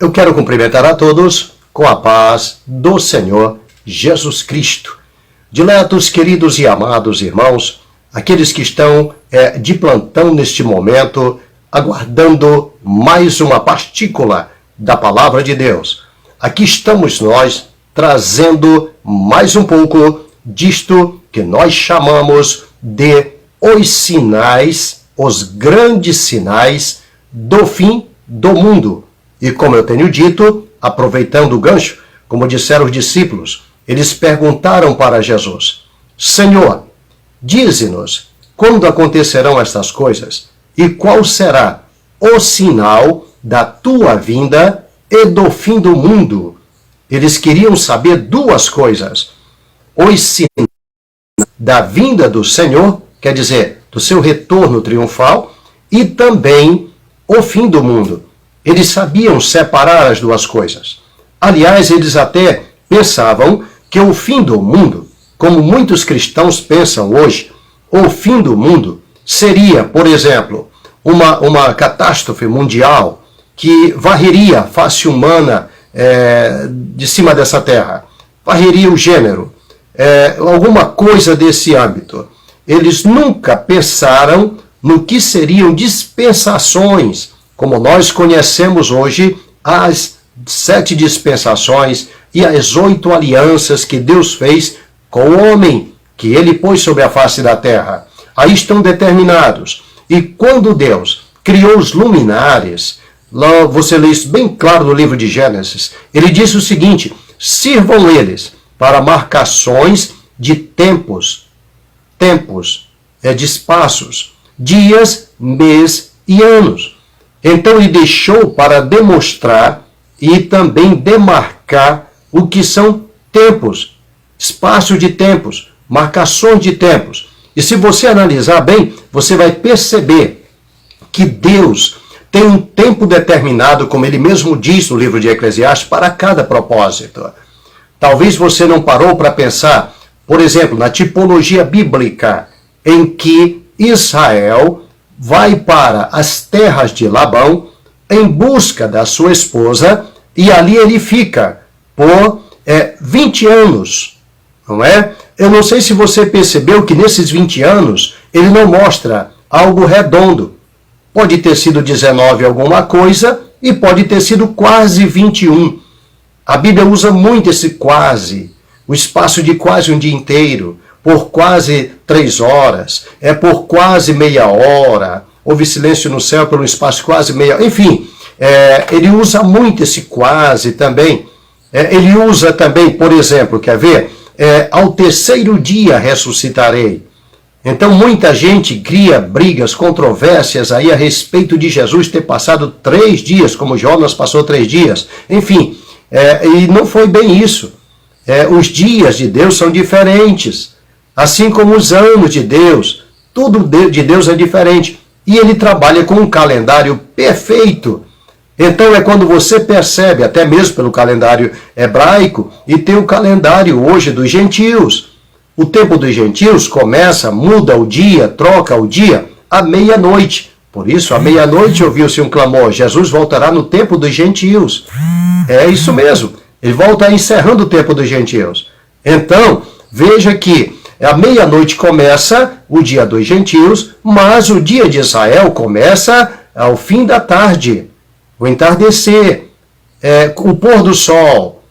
Eu quero cumprimentar a todos com a paz do Senhor Jesus Cristo. Diletos, queridos e amados irmãos, aqueles que estão de plantão neste momento, aguardando mais uma partícula da Palavra de Deus. Aqui estamos nós, trazendo mais um pouco disto que nós chamamos de os sinais, os grandes sinais do fim do mundo. E como eu tenho dito, aproveitando o gancho, como disseram os discípulos, eles perguntaram para Jesus: Senhor, dize-nos quando acontecerão estas coisas e qual será o sinal da tua vinda e do fim do mundo. Eles queriam saber duas coisas: os sinais da vinda do Senhor, quer dizer, do seu retorno triunfal, e também o fim do mundo. Eles sabiam separar as duas coisas. Aliás, eles até pensavam que o fim do mundo, como muitos cristãos pensam hoje, o fim do mundo seria, por exemplo, uma catástrofe mundial que varreria a face humana de cima dessa terra, varreria o gênero, alguma coisa desse âmbito. Eles nunca pensaram no que seriam dispensações, como nós conhecemos hoje as 7 dispensações e as 8 alianças que Deus fez com o homem, que ele pôs sobre a face da terra. Aí estão determinados. E quando Deus criou os luminares, lá você lê isso bem claro no livro de Gênesis, ele disse o seguinte: sirvam eles para marcações de tempos, de espaços, dias, mês e anos. Então ele deixou para demonstrar e também demarcar o que são tempos, espaço de tempos, marcações de tempos. E se você analisar bem, você vai perceber que Deus tem um tempo determinado, como ele mesmo diz no livro de Eclesiastes, para cada propósito. Talvez você não parou para pensar, por exemplo, na tipologia bíblica, em que Israel vai para as terras de Labão em busca da sua esposa, e ali ele fica por 20 anos, não é? Eu não sei se você percebeu que nesses 20 anos ele não mostra algo redondo. Pode ter sido 19 alguma coisa e pode ter sido quase 21. A Bíblia usa muito esse quase, o espaço de quase um dia inteiro, por quase 3 horas, por quase meia hora, houve silêncio no céu por um espaço de quase meia hora, enfim, ele usa muito esse quase também. Ele usa também, por exemplo, quer ver? Ao terceiro dia ressuscitarei. Então muita gente cria brigas, controvérsias aí a respeito de Jesus ter passado 3 dias, como Jonas passou 3 dias. Enfim, e não foi bem isso. Os dias de Deus são diferentes, assim como os anos de Deus. Tudo de Deus é diferente. E ele trabalha com um calendário perfeito. Então é quando você percebe, até mesmo pelo calendário hebraico, e tem o calendário hoje dos gentios. O tempo dos gentios começa, muda o dia, troca o dia, à meia-noite. Por isso, à meia-noite ouviu-se um clamor: Jesus voltará no tempo dos gentios. É isso mesmo, ele volta encerrando o tempo dos gentios. Então, veja que à meia-noite começa o dia dos gentios, mas o dia de Israel começa ao fim da tarde, o entardecer, o pôr do sol,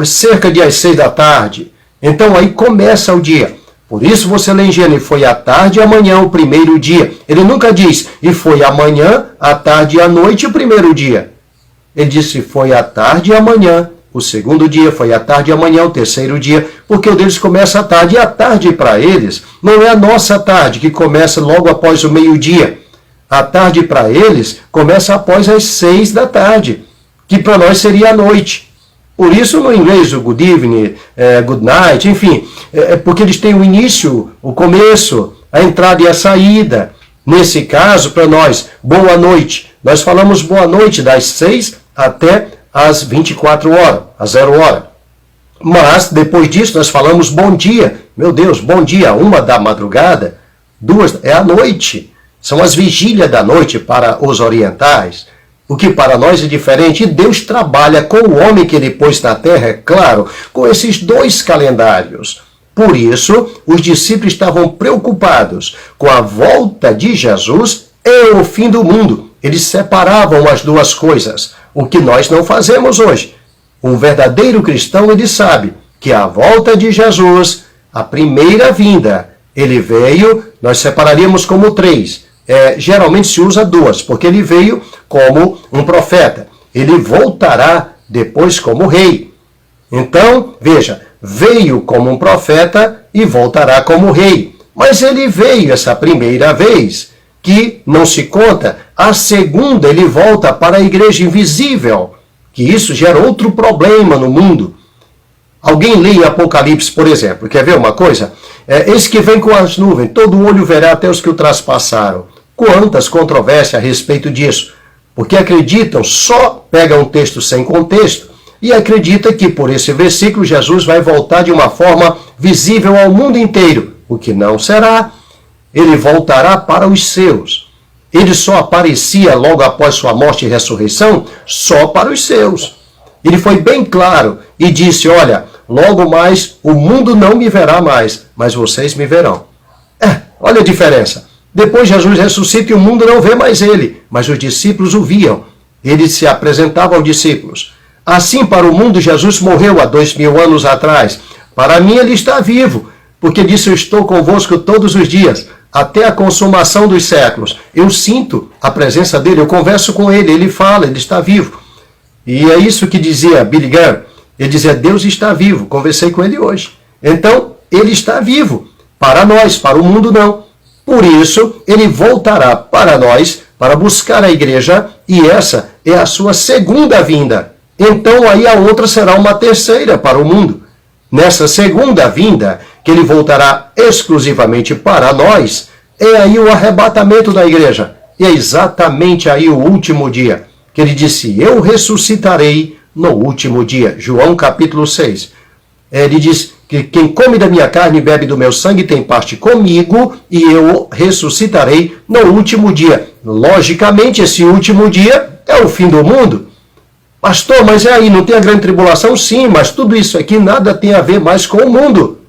cerca de às 6 da tarde. Então aí começa o dia. Por isso você lê em Gênesis: foi à tarde e amanhã o primeiro dia. Ele nunca diz: e foi amanhã, à tarde e à noite o primeiro dia. Ele disse: foi à tarde e amanhã o segundo dia, foi à tarde e amanhã o terceiro dia, porque o deles começa à tarde, e a tarde para eles não é a nossa tarde, que começa logo após o meio-dia. A tarde para eles começa após as 6 da tarde, que para nós seria a noite. Por isso no inglês o good evening, good night, enfim, porque eles têm o início, o começo, a entrada e a saída. Nesse caso, para nós, boa noite. Nós falamos boa noite das 6 até às 24 horas, às 0 hora. Mas, depois disso, nós falamos bom dia. Meu Deus, bom dia, 1 da madrugada, 2 é a noite. São as vigílias da noite para os orientais. o que para nós é diferente. E Deus trabalha com o homem que ele pôs na terra, é claro, com esses dois calendários. Por isso, os discípulos estavam preocupados com a volta de Jesus e o fim do mundo. Eles separavam as duas coisas, o que nós não fazemos hoje. Um verdadeiro cristão, ele sabe que a volta de Jesus, a primeira vinda, ele veio, nós separaríamos como três. Geralmente se usa duas, porque ele veio como um profeta. Ele voltará depois como rei. Então, veja, veio como um profeta e voltará como rei. Mas ele veio essa primeira vez, que não se conta. A segunda, ele volta para a igreja invisível, que isso gera outro problema no mundo. Alguém lê em Apocalipse, por exemplo, quer ver uma coisa? Eis que vem com as nuvens, todo olho verá até os que o traspassaram. Quantas controvérsias a respeito disso? Porque acreditam, só pegam um texto sem contexto e acredita que por esse versículo Jesus vai voltar de uma forma visível ao mundo inteiro, o que não será. Ele voltará para os seus. Ele só aparecia logo após sua morte e ressurreição só para os seus. Ele foi bem claro e disse, olha, logo mais o mundo não me verá mais, mas vocês me verão. Olha a diferença. Depois Jesus ressuscita e o mundo não vê mais ele, mas os discípulos o viam. Ele se apresentava aos discípulos. Assim, para o mundo, Jesus morreu há 2000 anos atrás. Para mim, ele está vivo, porque disse, eu estou convosco todos os dias, até a consumação dos séculos. Eu sinto a presença dele, eu converso com ele, ele fala, ele está vivo. E é isso que dizia Billy Graham. Ele dizia, Deus está vivo. Conversei com ele hoje. Então, ele está vivo. Para nós, para o mundo não. Por isso, ele voltará para nós, para buscar a igreja, e essa é a sua segunda vinda. Então, aí a outra será uma terceira para o mundo. Nessa segunda vinda, que ele voltará exclusivamente para nós, é aí o arrebatamento da igreja. E é exatamente aí o último dia, que ele disse, eu ressuscitarei no último dia. João capítulo 6. Ele diz que quem come da minha carne e bebe do meu sangue tem parte comigo e eu ressuscitarei no último dia. Logicamente, esse último dia é o fim do mundo. Pastor, mas aí, não tem a grande tribulação? Sim, mas tudo isso aqui nada tem a ver mais com o mundo.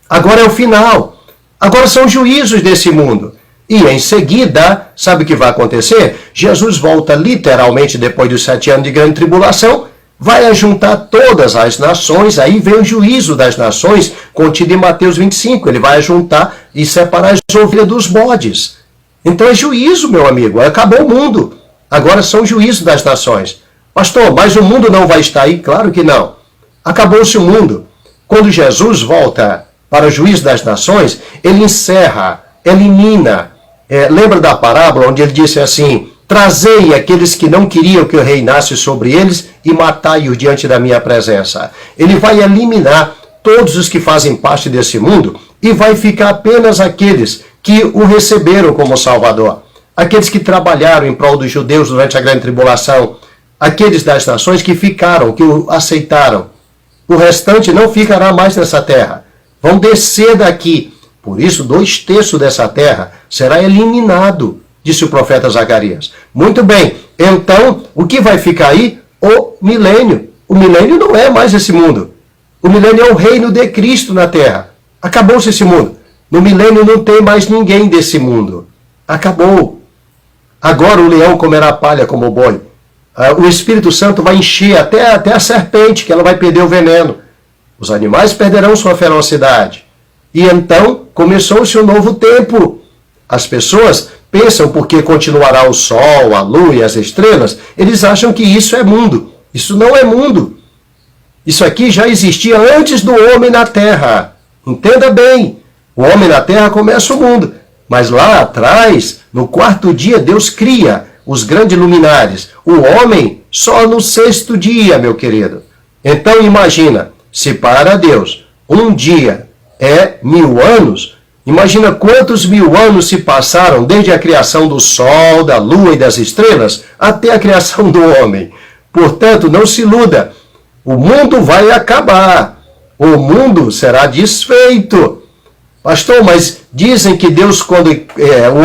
Agora é o final. Agora são os juízos desse mundo. E em seguida, sabe o que vai acontecer? Jesus volta literalmente depois dos 7 anos de grande tribulação, vai ajuntar todas as nações, aí vem o juízo das nações, contido em Mateus 25. Ele vai ajuntar e separar as ovelhas dos bodes. Então é juízo, meu amigo. Acabou o mundo. Agora são juízos das nações. Pastor, mas o mundo não vai estar aí? Claro que não. Acabou-se o mundo. Quando Jesus volta para o juízo das nações, ele encerra, elimina. Lembra da parábola onde ele disse assim, trazei aqueles que não queriam que eu reinasse sobre eles e matai-os diante da minha presença. Ele vai eliminar todos os que fazem parte desse mundo e vai ficar apenas aqueles que o receberam como Salvador. Aqueles que trabalharam em prol dos judeus durante a grande tribulação. Aqueles das nações que ficaram, que o aceitaram. O restante não ficará mais nessa terra. Vão descer daqui. Por isso, 2/3 dessa terra será eliminado, disse o profeta Zacarias. Muito bem, então, o que vai ficar aí? O milênio. O milênio não é mais esse mundo. O milênio é o reino de Cristo na terra. Acabou-se esse mundo. No milênio não tem mais ninguém desse mundo. Acabou. Agora o leão comerá palha como o boi. O Espírito Santo vai encher até a serpente, que ela vai perder o veneno. Os animais perderão sua ferocidade. E então começou-se um novo tempo. As pessoas pensam porque continuará o sol, a lua e as estrelas, eles acham que isso é mundo. Isso não é mundo. Isso aqui já existia antes do homem na terra. Entenda bem, o homem na terra começa o mundo. Mas lá atrás, no 4º dia, Deus cria os grandes luminares. O homem só no 6º dia, meu querido. Então imagina, se para Deus um dia é 1000 anos, imagina quantos 1000 anos se passaram desde a criação do sol, da lua e das estrelas até a criação do homem. Portanto, não se iluda. O mundo vai acabar. O mundo será desfeito. Pastor, mas dizem que Deus, o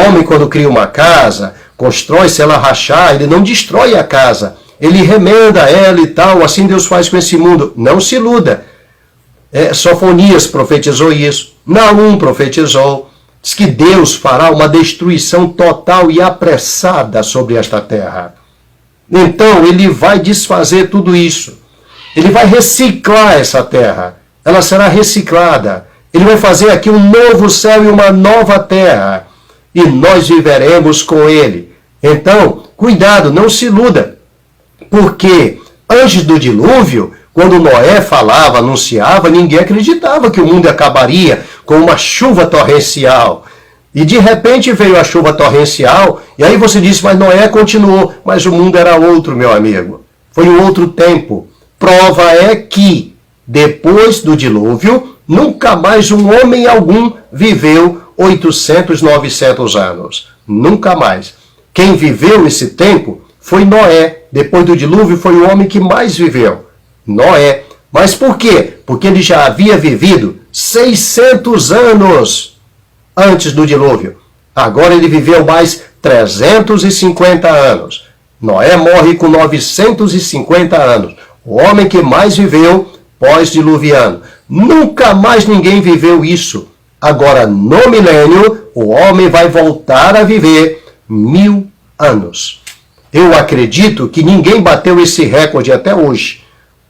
homem quando cria uma casa, constrói, se ela rachar, ele não destrói a casa. Ele remenda ela e tal, assim Deus faz com esse mundo. Não se iluda. Sofonias profetizou isso. Naum profetizou. Diz que Deus fará uma destruição total e apressada sobre esta terra. Então, ele vai desfazer tudo isso. Ele vai reciclar essa terra. Ela será reciclada. Ele vai fazer aqui um novo céu e uma nova terra. E nós viveremos com ele. Então, cuidado, não se iluda. Porque antes do dilúvio, quando Noé falava, anunciava, ninguém acreditava que o mundo acabaria com uma chuva torrencial. E de repente veio a chuva torrencial, e aí você disse, mas Noé continuou. Mas o mundo era outro, meu amigo. Foi um outro tempo. Prova é que, depois do dilúvio, nunca mais um homem algum viveu 800, 900 anos. Nunca mais. Quem viveu esse tempo foi Noé. Depois do dilúvio foi o homem que mais viveu. Noé. Mas por quê? Porque ele já havia vivido 600 anos antes do dilúvio. Agora ele viveu mais 350 anos. Noé morre com 950 anos. O homem que mais viveu pós-diluviano. Nunca mais ninguém viveu isso. Agora, no milênio, o homem vai voltar a viver 1000 anos. Eu acredito que ninguém bateu esse recorde até hoje.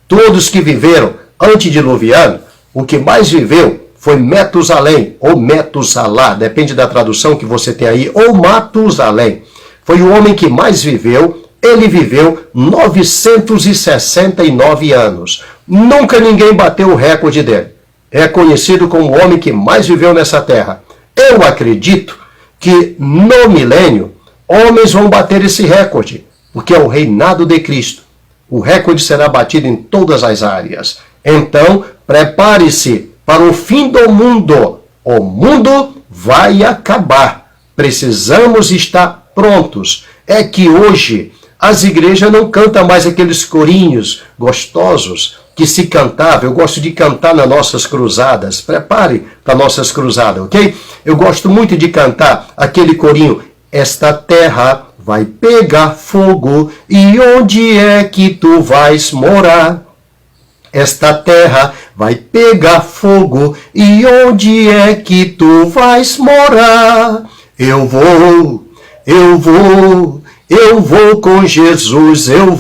Todos que viveram antediluviano, o que mais viveu foi Metusalém, ou Metusalá, depende da tradução que você tem aí, ou Matusalém. Foi o homem que mais viveu, ele viveu 969 anos. Nunca ninguém bateu o recorde dele. É conhecido como o homem que mais viveu nessa terra. Eu acredito que no milênio, homens vão bater esse recorde, porque é o reinado de Cristo. O recorde será batido em todas as áreas. Então, prepare-se para o fim do mundo. O mundo vai acabar. Precisamos estar prontos. É que hoje as igrejas não cantam mais aqueles corinhos gostosos que se cantava. Eu gosto de cantar nas nossas cruzadas. Prepare para nossas cruzadas, ok? Eu gosto muito de cantar aquele corinho. Esta terra vai pegar fogo, e onde é que tu vais morar? Esta terra vai pegar fogo, e onde é que tu vais morar? Eu vou com Jesus, eu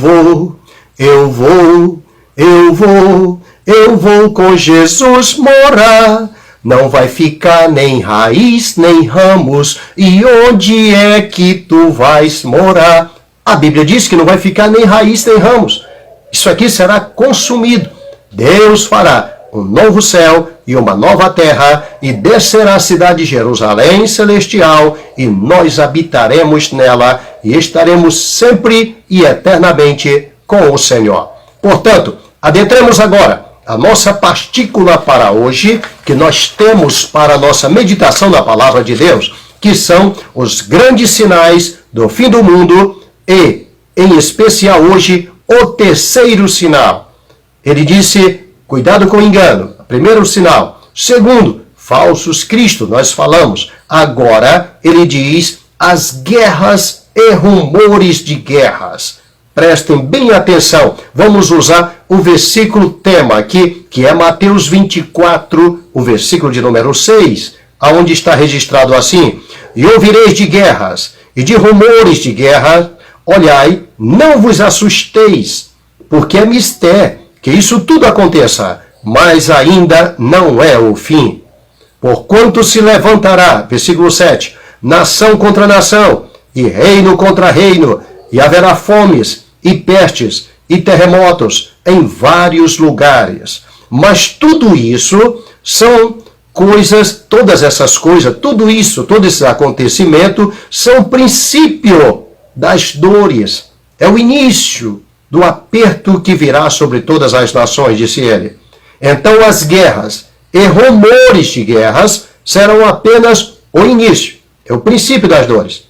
vou com Jesus morar. Não vai ficar nem raiz, nem ramos, e onde é que tu vais morar? A Bíblia diz que não vai ficar nem raiz, nem ramos. Isso aqui será consumido. Deus fará um novo céu e uma nova terra, e descerá a cidade de Jerusalém celestial, e nós habitaremos nela, e estaremos sempre e eternamente com o Senhor. Portanto, adentremos agora a nossa partícula para hoje, que nós temos para a nossa meditação na palavra de Deus, que são os grandes sinais do fim do mundo e, em especial hoje, o terceiro sinal. Ele disse, cuidado com o engano. Primeiro sinal. Segundo, falsos cristos, nós falamos. Agora, ele diz, as guerras e rumores de guerras. Prestem bem atenção. Vamos usar o versículo tema aqui, que é Mateus 24, o versículo de número 6, aonde está registrado assim: e ouvireis de guerras e de rumores de guerra, olhai, não vos assusteis, porque é mistério que isso tudo aconteça, mas ainda não é o fim. Porquanto se levantará, versículo 7, nação contra nação, e reino contra reino, e haverá fomes, e pestes, e terremotos em vários lugares. Mas tudo isso são coisas, todas essas coisas, tudo isso, todo esse acontecimento, são princípio das dores. É o início do aperto que virá sobre todas as nações, disse ele. Então as guerras e rumores de guerras serão apenas o início, é o princípio das dores.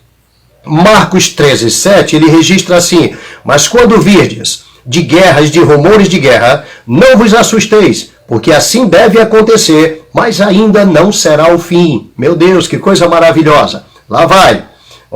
Marcos 13, 7, ele registra assim: mas quando virdes de guerras, de rumores de guerra, não vos assusteis, porque assim deve acontecer, mas ainda não será o fim. Meu Deus, que coisa maravilhosa. Lá vai.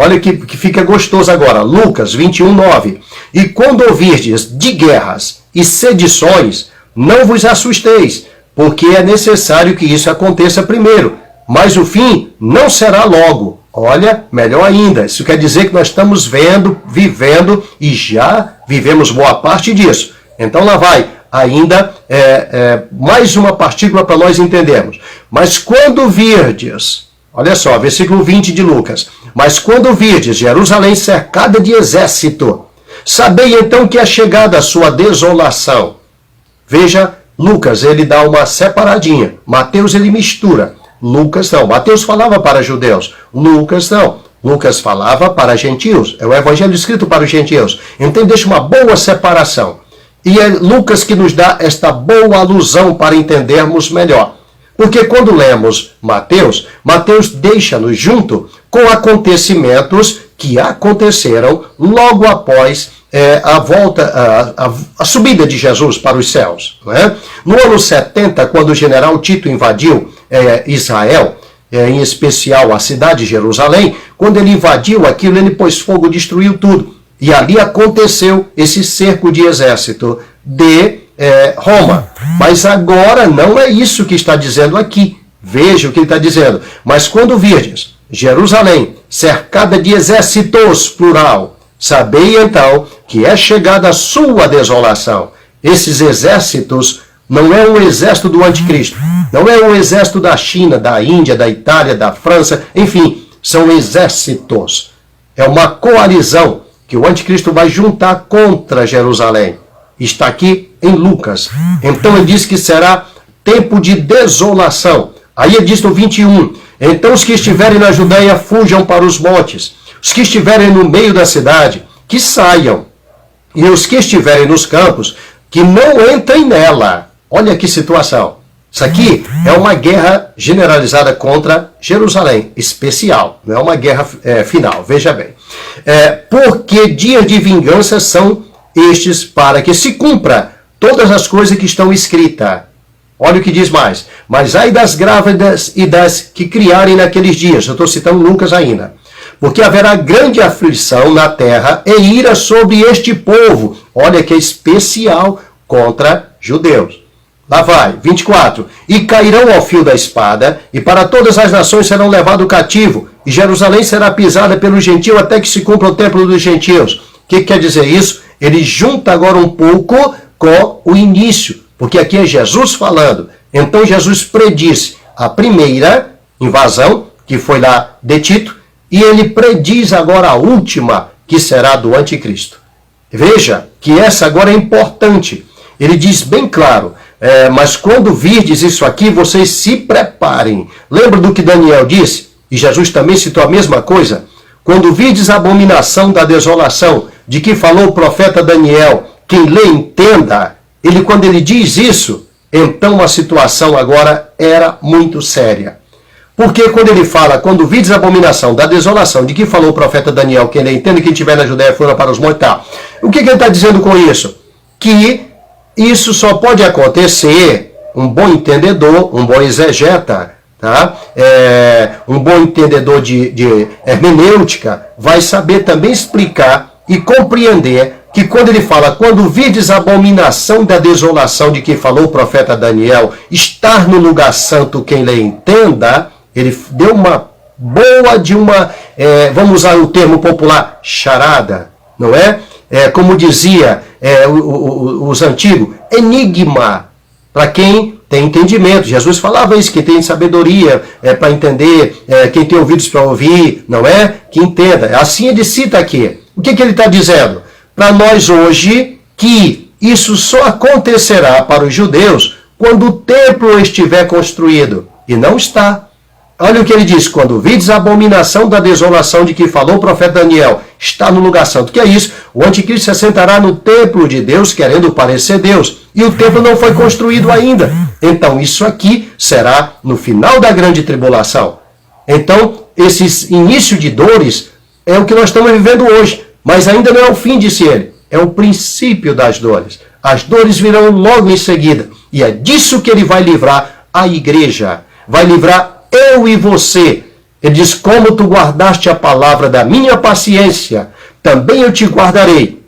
Olha que fica gostoso agora. Lucas 21, 9. E quando ouvirdes de guerras e sedições, não vos assusteis, porque é necessário que isso aconteça primeiro. Mas o fim não será logo. Olha, melhor ainda. Isso quer dizer que nós estamos vivendo e já vivemos boa parte disso. Então lá vai. Ainda mais uma partícula para nós entendermos. Mas quando virdes, olha só, versículo 20 de Lucas. Mas quando virdes Jerusalém cercada de exército, sabei então que é chegada a sua desolação. Veja, Lucas, ele dá uma separadinha. Mateus, ele mistura. Lucas não. Mateus falava para judeus. Lucas não. Lucas falava para gentios. É o evangelho escrito para os gentios. Então deixa uma boa separação. E é Lucas que nos dá esta boa alusão para entendermos melhor. Porque quando lemos Mateus, Mateus deixa-nos junto com acontecimentos que aconteceram logo após a volta, a subida de Jesus para os céus. Não é? No ano 70, quando o general Tito invadiu Israel, em especial a cidade de Jerusalém, quando ele invadiu aquilo, ele pôs fogo, destruiu tudo. E ali aconteceu esse cerco de exército de Roma. Mas agora não é isso que está dizendo aqui. Veja o que ele está dizendo. Mas quando virdes Jerusalém cercada de exércitos, plural, sabei então que é chegada a sua desolação. Esses exércitos não é um exército do anticristo. Não é um exército da China, da Índia, da Itália, da França. Enfim, são exércitos. É uma coalizão que o anticristo vai juntar contra Jerusalém. Está aqui em Lucas. Então ele diz que será tempo de desolação. Aí ele diz no 21, então os que estiverem na Judéia fujam para os montes. Os que estiverem no meio da cidade, que saiam. E os que estiverem nos campos, que não entrem nela. Olha que situação. Isso aqui é uma guerra generalizada contra Jerusalém, especial. Não é uma guerra final, veja bem. Porque dias de vingança são estes para que se cumpra todas as coisas que estão escritas. Olha o que diz mais. Mas ai das grávidas e das que criarem naqueles dias. Eu estou citando Lucas ainda. Porque haverá grande aflição na terra e ira sobre este povo. Olha que é especial contra judeus. Lá vai, 24. E cairão ao fio da espada, e para todas as nações serão levados cativo, e Jerusalém será pisada pelo gentio até que se cumpra o templo dos gentios. O que quer dizer isso? Ele junta agora um pouco com o início, porque aqui é Jesus falando. Então Jesus predisse a primeira invasão, que foi lá de Tito, e ele prediz agora a última, que será do anticristo. Veja que essa agora é importante. Ele diz bem claro, mas quando virdes isso aqui, vocês se preparem. Lembra do que Daniel disse? E Jesus também citou a mesma coisa. Quando virdes a abominação da desolação, de que falou o profeta Daniel, quem lê entenda, quando ele diz isso, então a situação agora era muito séria. Porque quando ele fala, quando virdes a abominação da desolação, de que falou o profeta Daniel, quem lê entenda, quem estiver na Judéia fora para os montes, tá. O que ele está dizendo com isso? Que isso só pode acontecer, um bom entendedor, um bom exegeta, tá? Um bom entendedor de hermenêutica, vai saber também explicar e compreender que quando ele fala, quando virdes a abominação da desolação de que falou o profeta Daniel, estar no lugar santo, quem lhe entenda, ele deu uma boa de uma, vamos usar o termo popular, charada, não é? Como dizia os antigos, enigma, para quem tem entendimento. Jesus falava isso, quem tem sabedoria para entender, quem tem ouvidos para ouvir, não é? Que entenda. Assim ele cita aqui. O que ele está dizendo? Para nós hoje, que isso só acontecerá para os judeus quando o templo estiver construído. E não está. Olha o que ele diz, quando vides a abominação da desolação de que falou o profeta Daniel, está no lugar santo. Que é isso? O anticristo se assentará no templo de Deus, querendo parecer Deus. E o templo não foi construído ainda. Então, isso aqui será no final da grande tribulação. Então, esse início de dores é o que nós estamos vivendo hoje. Mas ainda não é o fim, disse ele. É o princípio das dores. As dores virão logo em seguida. E é disso que ele vai livrar a igreja. Vai livrar eu e você, Ele diz, como tu guardaste a palavra da minha paciência, também eu te guardarei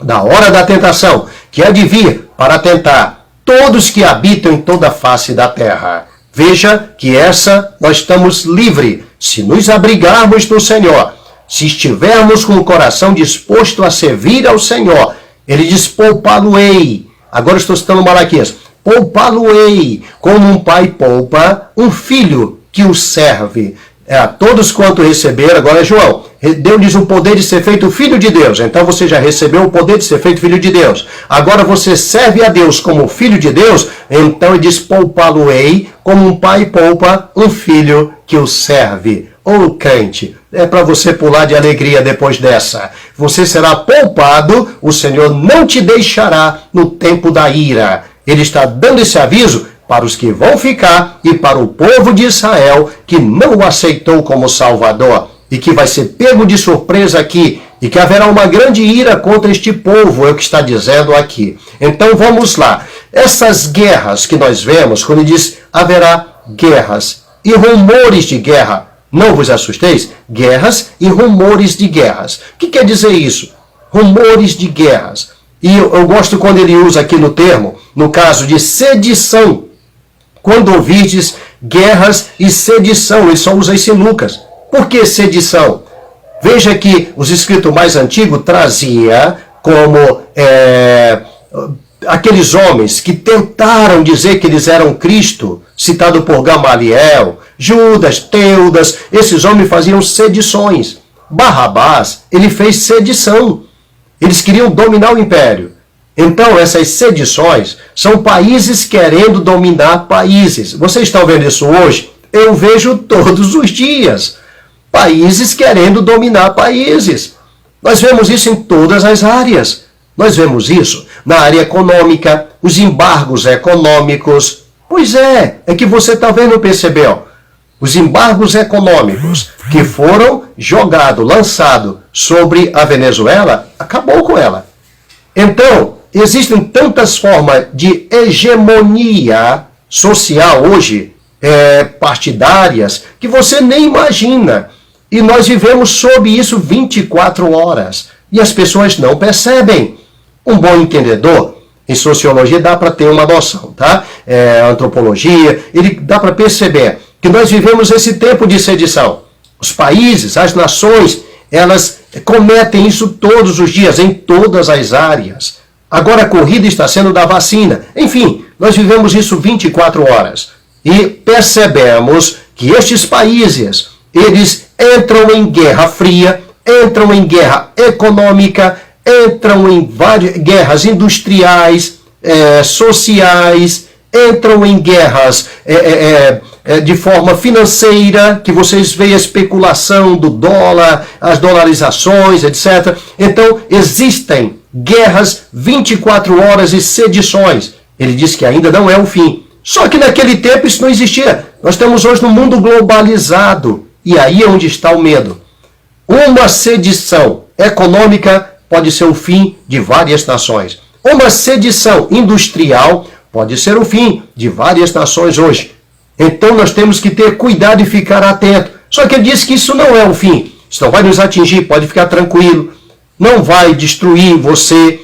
da hora da tentação, que há de vir para tentar todos que habitam em toda a face da terra. Veja que essa nós estamos livres, se nos abrigarmos no Senhor, se estivermos com o coração disposto a servir ao Senhor. Ele diz, poupá-lo-ei. Agora estou citando Malaquias. Poupá-lo-ei, como um pai poupa um filho que o serve. A todos quanto receberam, agora é João, deu-lhes o poder de ser feito filho de Deus. Então você já recebeu o poder de ser feito filho de Deus. Agora você serve a Deus como filho de Deus, então ele diz, poupá-lo-ei, como um pai poupa um filho que o serve. Ô crente, é para você pular de alegria depois dessa. Você será poupado, o Senhor não te deixará no tempo da ira. Ele está dando esse aviso para os que vão ficar e para o povo de Israel que não o aceitou como Salvador e que vai ser pego de surpresa aqui e que haverá uma grande ira contra este povo, é o que está dizendo aqui. Então vamos lá. Essas guerras que nós vemos, quando ele diz haverá guerras e rumores de guerra, não vos assusteis, guerras e rumores de guerras. O que quer dizer isso? Rumores de guerras. E eu gosto quando ele usa aqui no termo, no caso de sedição, quando ouvides guerras e sedição, ele só usa isso em Lucas. Por que sedição? Veja que os escritos mais antigos trazia como aqueles homens que tentaram dizer que eles eram Cristo, citado por Gamaliel, Judas, Teudas, esses homens faziam sedições. Barrabás, ele fez sedição. Eles queriam dominar o império. Então, essas sedições são países querendo dominar países. Vocês estão vendo isso hoje? Eu vejo todos os dias. Países querendo dominar países. Nós vemos isso em todas as áreas. Nós vemos isso na área econômica, os embargos econômicos. Pois é que você talvez não percebeu. Os embargos econômicos que foram jogados, lançados sobre a Venezuela, acabou com ela. Então, existem tantas formas de hegemonia social hoje, partidárias, que você nem imagina. E nós vivemos sob isso 24 horas. E as pessoas não percebem. Um bom entendedor, em sociologia dá para ter uma noção, tá? Antropologia, ele dá para perceber que nós vivemos esse tempo de sedição. Os países, as nações, elas cometem isso todos os dias, em todas as áreas. Agora a corrida está sendo da vacina. Enfim, nós vivemos isso 24 horas. E percebemos que estes países, eles entram em guerra fria, entram em guerra econômica, entram em várias guerras industriais, sociais, entram em guerras de forma financeira, que vocês veem a especulação do dólar, as dolarizações, etc. Então, existem guerras 24 horas e sedições. Ele diz que ainda não é o fim. Só que naquele tempo isso não existia. Nós estamos hoje num mundo globalizado. E aí é onde está o medo. Uma sedição econômica pode ser o fim de várias nações. Uma sedição industrial pode ser o fim de várias nações hoje. Então nós temos que ter cuidado e ficar atento. Só que ele diz que isso não é o fim. Isso não vai nos atingir, pode ficar tranquilo. Não vai destruir você.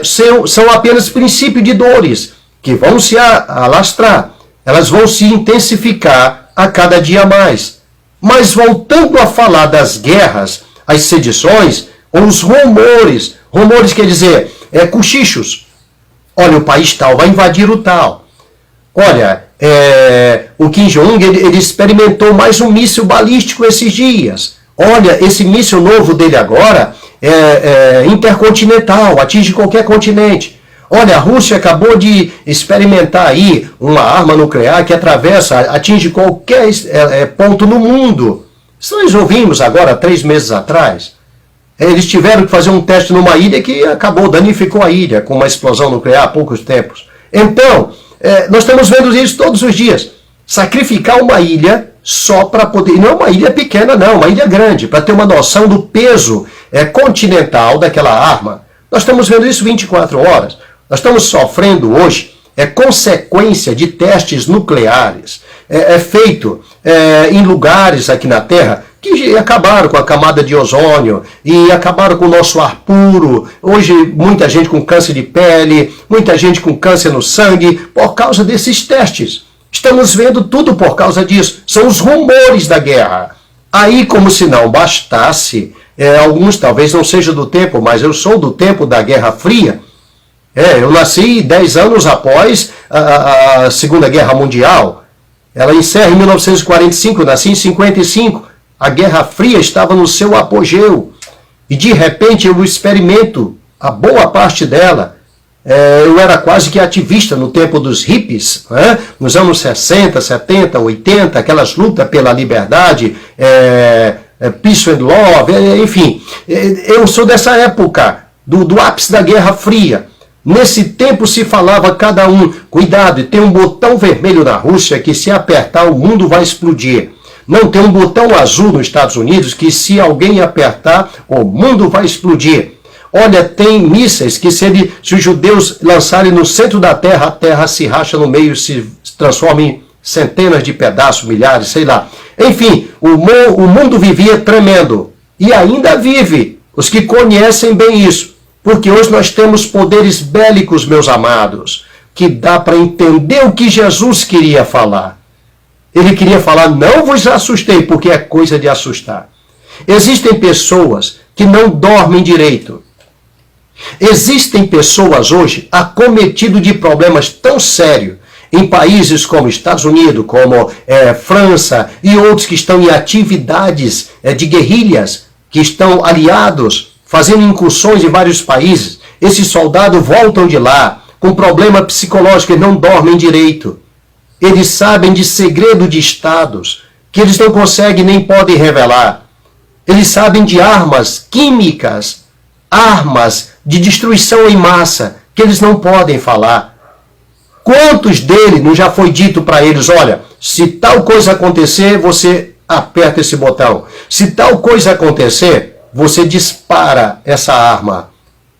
São apenas princípios de dores que vão se alastrar. Elas vão se intensificar a cada dia mais. Mas voltando a falar das guerras, as sedições, ou os rumores. Rumores quer dizer, cochichos. Olha, o país tal vai invadir o tal. Olha, o Kim Jong-un ele experimentou mais um míssil balístico esses dias. Olha, esse míssil novo dele agora é intercontinental, atinge qualquer continente. Olha, a Rússia acabou de experimentar aí uma arma nuclear que atinge qualquer ponto no mundo. Isso nós ouvimos agora, 3 meses atrás. Eles tiveram que fazer um teste numa ilha que danificou a ilha com uma explosão nuclear há poucos tempos. Então, nós estamos vendo isso todos os dias. Sacrificar uma ilha só para poder... Não é uma ilha pequena, não, uma ilha grande, para ter uma noção do peso continental daquela arma. Nós estamos vendo isso 24 horas. Nós estamos sofrendo hoje consequência de testes nucleares. Feito em lugares aqui na Terra que acabaram com a camada de ozônio e acabaram com o nosso ar puro. Hoje, muita gente com câncer de pele, muita gente com câncer no sangue, por causa desses testes. Estamos vendo tudo por causa disso. São os rumores da guerra. Aí, como se não bastasse, alguns talvez não sejam do tempo, mas eu sou do tempo da Guerra Fria. Eu nasci 10 anos após a Segunda Guerra Mundial. Ela encerra em 1945, eu nasci em 55. A Guerra Fria estava no seu apogeu. E de repente eu experimento a boa parte dela. Eu era quase que ativista no tempo dos hippies, nos anos 60, 70, 80, aquelas lutas pela liberdade, peace and love, enfim. Eu sou dessa época, do ápice da Guerra Fria. Nesse tempo se falava cada um, cuidado, tem um botão vermelho na Rússia que se apertar o mundo vai explodir. Não, tem um botão azul nos Estados Unidos que se alguém apertar o mundo vai explodir. Olha, tem mísseis que se os judeus lançarem no centro da Terra, a Terra se racha no meio, se transforma em centenas de pedaços, milhares, sei lá. Enfim, o mundo vivia tremendo. E ainda vive, os que conhecem bem isso. Porque hoje nós temos poderes bélicos, meus amados, que dá para entender o que Jesus queria falar. Ele queria falar, não vos assustei, porque é coisa de assustar. Existem pessoas que não dormem direito. Existem pessoas hoje acometidas de problemas tão sérios em países como Estados Unidos, como França e outros que estão em atividades de guerrilhas, que estão aliados, fazendo incursões em vários países. Esses soldados voltam de lá com problema psicológico, eles não dormem direito. Eles sabem de segredo de estados que eles não conseguem nem podem revelar. Eles sabem de armas químicas, armas de destruição em massa, que eles não podem falar. Quantos deles não já foi dito para eles, olha, se tal coisa acontecer, você aperta esse botão. Se tal coisa acontecer, você dispara essa arma.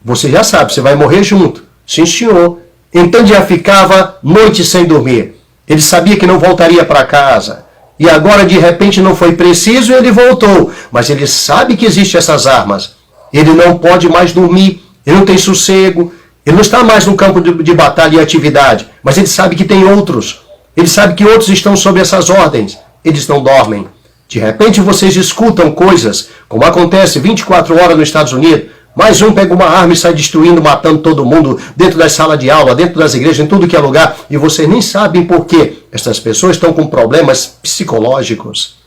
Você já sabe, você vai morrer junto. Sim, senhor. Então já ficava noite sem dormir. Ele sabia que não voltaria para casa. E agora, de repente, não foi preciso e ele voltou. Mas ele sabe que existem essas armas. Ele não pode mais dormir. Ele não tem sossego. Ele não está mais no campo de batalha e atividade. Mas ele sabe que tem outros. Ele sabe que outros estão sob essas ordens. Eles não dormem. De repente, vocês escutam coisas, como acontece 24 horas nos Estados Unidos. Mais um pega uma arma e sai destruindo, matando todo mundo dentro das salas de aula, dentro das igrejas, em tudo que é lugar. E vocês nem sabem por quê. Essas pessoas estão com problemas psicológicos.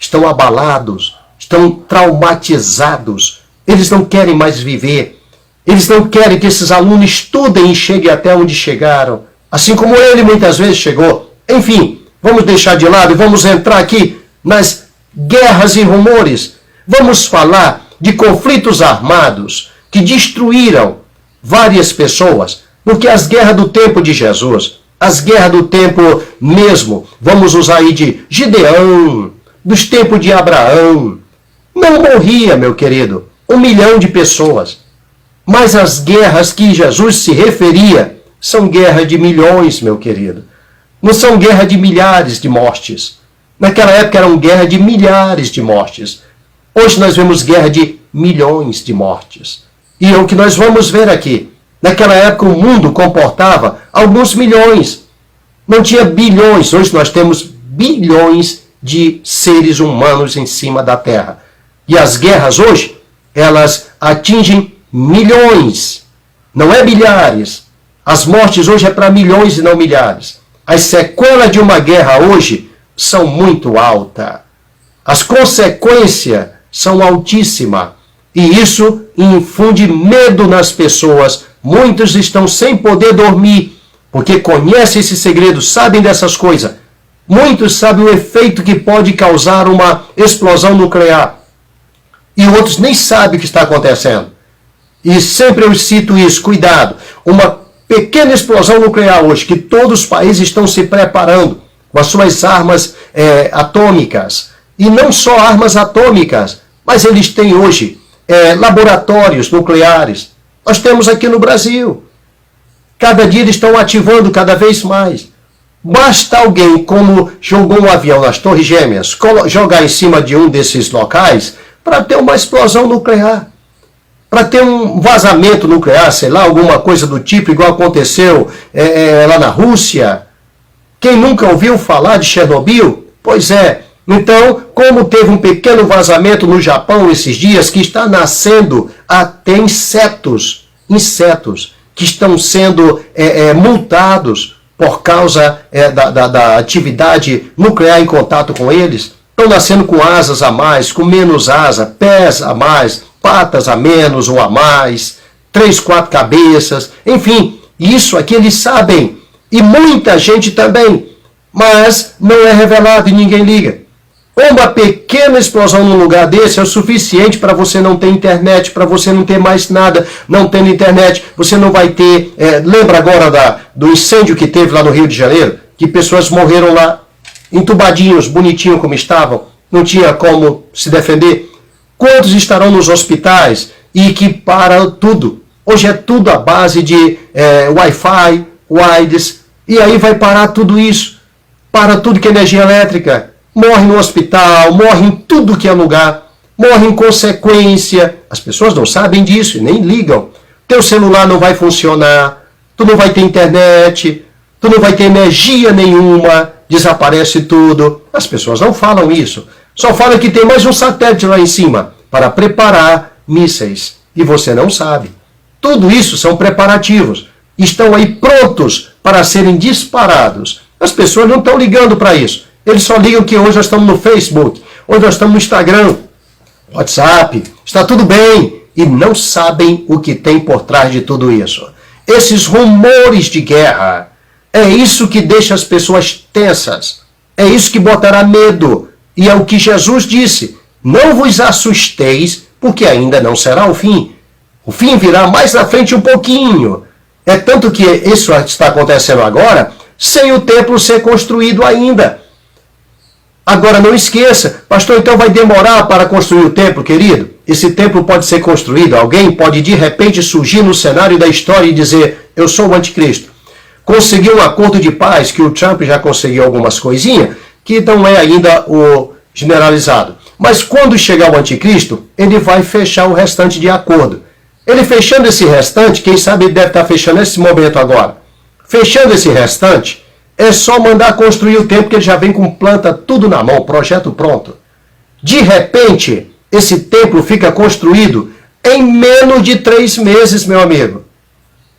Estão abalados. Estão traumatizados. Eles não querem mais viver. Eles não querem que esses alunos estudem e cheguem até onde chegaram. Assim como ele muitas vezes chegou. Enfim, vamos deixar de lado e vamos entrar aqui nas guerras e rumores. Vamos falar de conflitos armados que destruíram várias pessoas, porque as guerras do tempo de Jesus, as guerras do tempo mesmo, vamos usar aí de Gideão, dos tempos de Abraão, não morria, meu querido, 1 milhão de pessoas. Mas as guerras que Jesus se referia são guerras de milhões, meu querido. Não são guerras de milhares de mortes. Naquela época eram guerras de milhares de mortes. Hoje nós vemos guerra de milhões de mortes. E é o que nós vamos ver aqui. Naquela época o mundo comportava alguns milhões. Não tinha bilhões. Hoje nós temos bilhões de seres humanos em cima da Terra. E as guerras hoje, elas atingem milhões. Não é milhares. As mortes hoje é para milhões e não milhares. As sequelas de uma guerra hoje são muito altas. As consequências são altíssimas. E isso infunde medo nas pessoas. Muitos estão sem poder dormir, porque conhecem esse segredo, sabem dessas coisas. Muitos sabem o efeito que pode causar uma explosão nuclear. E outros nem sabem o que está acontecendo. E sempre eu cito isso, cuidado. Uma pequena explosão nuclear hoje, que todos os países estão se preparando com as suas armas atômicas. E não só armas atômicas, mas eles têm hoje laboratórios nucleares. Nós temos aqui no Brasil. Cada dia eles estão ativando cada vez mais. Basta alguém, como jogou um avião nas Torres Gêmeas, jogar em cima de um desses locais para ter uma explosão nuclear, para ter um vazamento nuclear, sei lá, alguma coisa do tipo, igual aconteceu lá na Rússia. Quem nunca ouviu falar de Chernobyl? Pois é. Então, como teve um pequeno vazamento no Japão esses dias, que está nascendo até insetos que estão sendo multados por causa da atividade nuclear em contato com eles, estão nascendo com asas a mais, com menos asa, pés a mais, patas a menos ou a mais, 3, 4 cabeças, enfim, isso aqui eles sabem, e muita gente também, mas não é revelado e ninguém liga. Uma pequena explosão num lugar desse é o suficiente para você não ter internet, para você não ter mais nada. Não tendo internet, você não vai ter... lembra agora do incêndio que teve lá no Rio de Janeiro? Que pessoas morreram lá, entubadinhos, bonitinho como estavam, não tinha como se defender. Quantos estarão nos hospitais e que para tudo? Hoje é tudo à base de Wi-Fi, wireless, e aí vai parar tudo isso. Para tudo que é energia elétrica. Morre no hospital, morre em tudo que é lugar, morre em consequência. As pessoas não sabem disso e nem ligam. Teu celular não vai funcionar, tu não vai ter internet, tu não vai ter energia nenhuma, desaparece tudo. As pessoas não falam isso. Só falam que tem mais um satélite lá em cima para preparar mísseis. E você não sabe. Tudo isso são preparativos. Estão aí prontos para serem disparados. As pessoas não estão ligando para isso. Eles só ligam que hoje nós estamos no Facebook, hoje nós estamos no Instagram, WhatsApp, está tudo bem. E não sabem o que tem por trás de tudo isso. Esses rumores de guerra, é isso que deixa as pessoas tensas. É isso que botará medo. E é o que Jesus disse. Não vos assusteis, porque ainda não será o fim. O fim virá mais na frente um pouquinho. É tanto que isso está acontecendo agora, sem o templo ser construído ainda. Agora não esqueça, pastor, então vai demorar para construir o templo, querido? Esse templo pode ser construído, alguém pode de repente surgir no cenário da história e dizer, eu sou o anticristo. Conseguiu um acordo de paz, que o Trump já conseguiu algumas coisinhas, que não é ainda o generalizado. Mas quando chegar o anticristo, ele vai fechar o restante de acordo. Ele fechando esse restante, quem sabe ele deve estar fechando nesse momento agora. Fechando esse restante, é só mandar construir o templo, que ele já vem com planta tudo na mão, projeto pronto. De repente, esse templo fica construído em menos de 3 meses, meu amigo.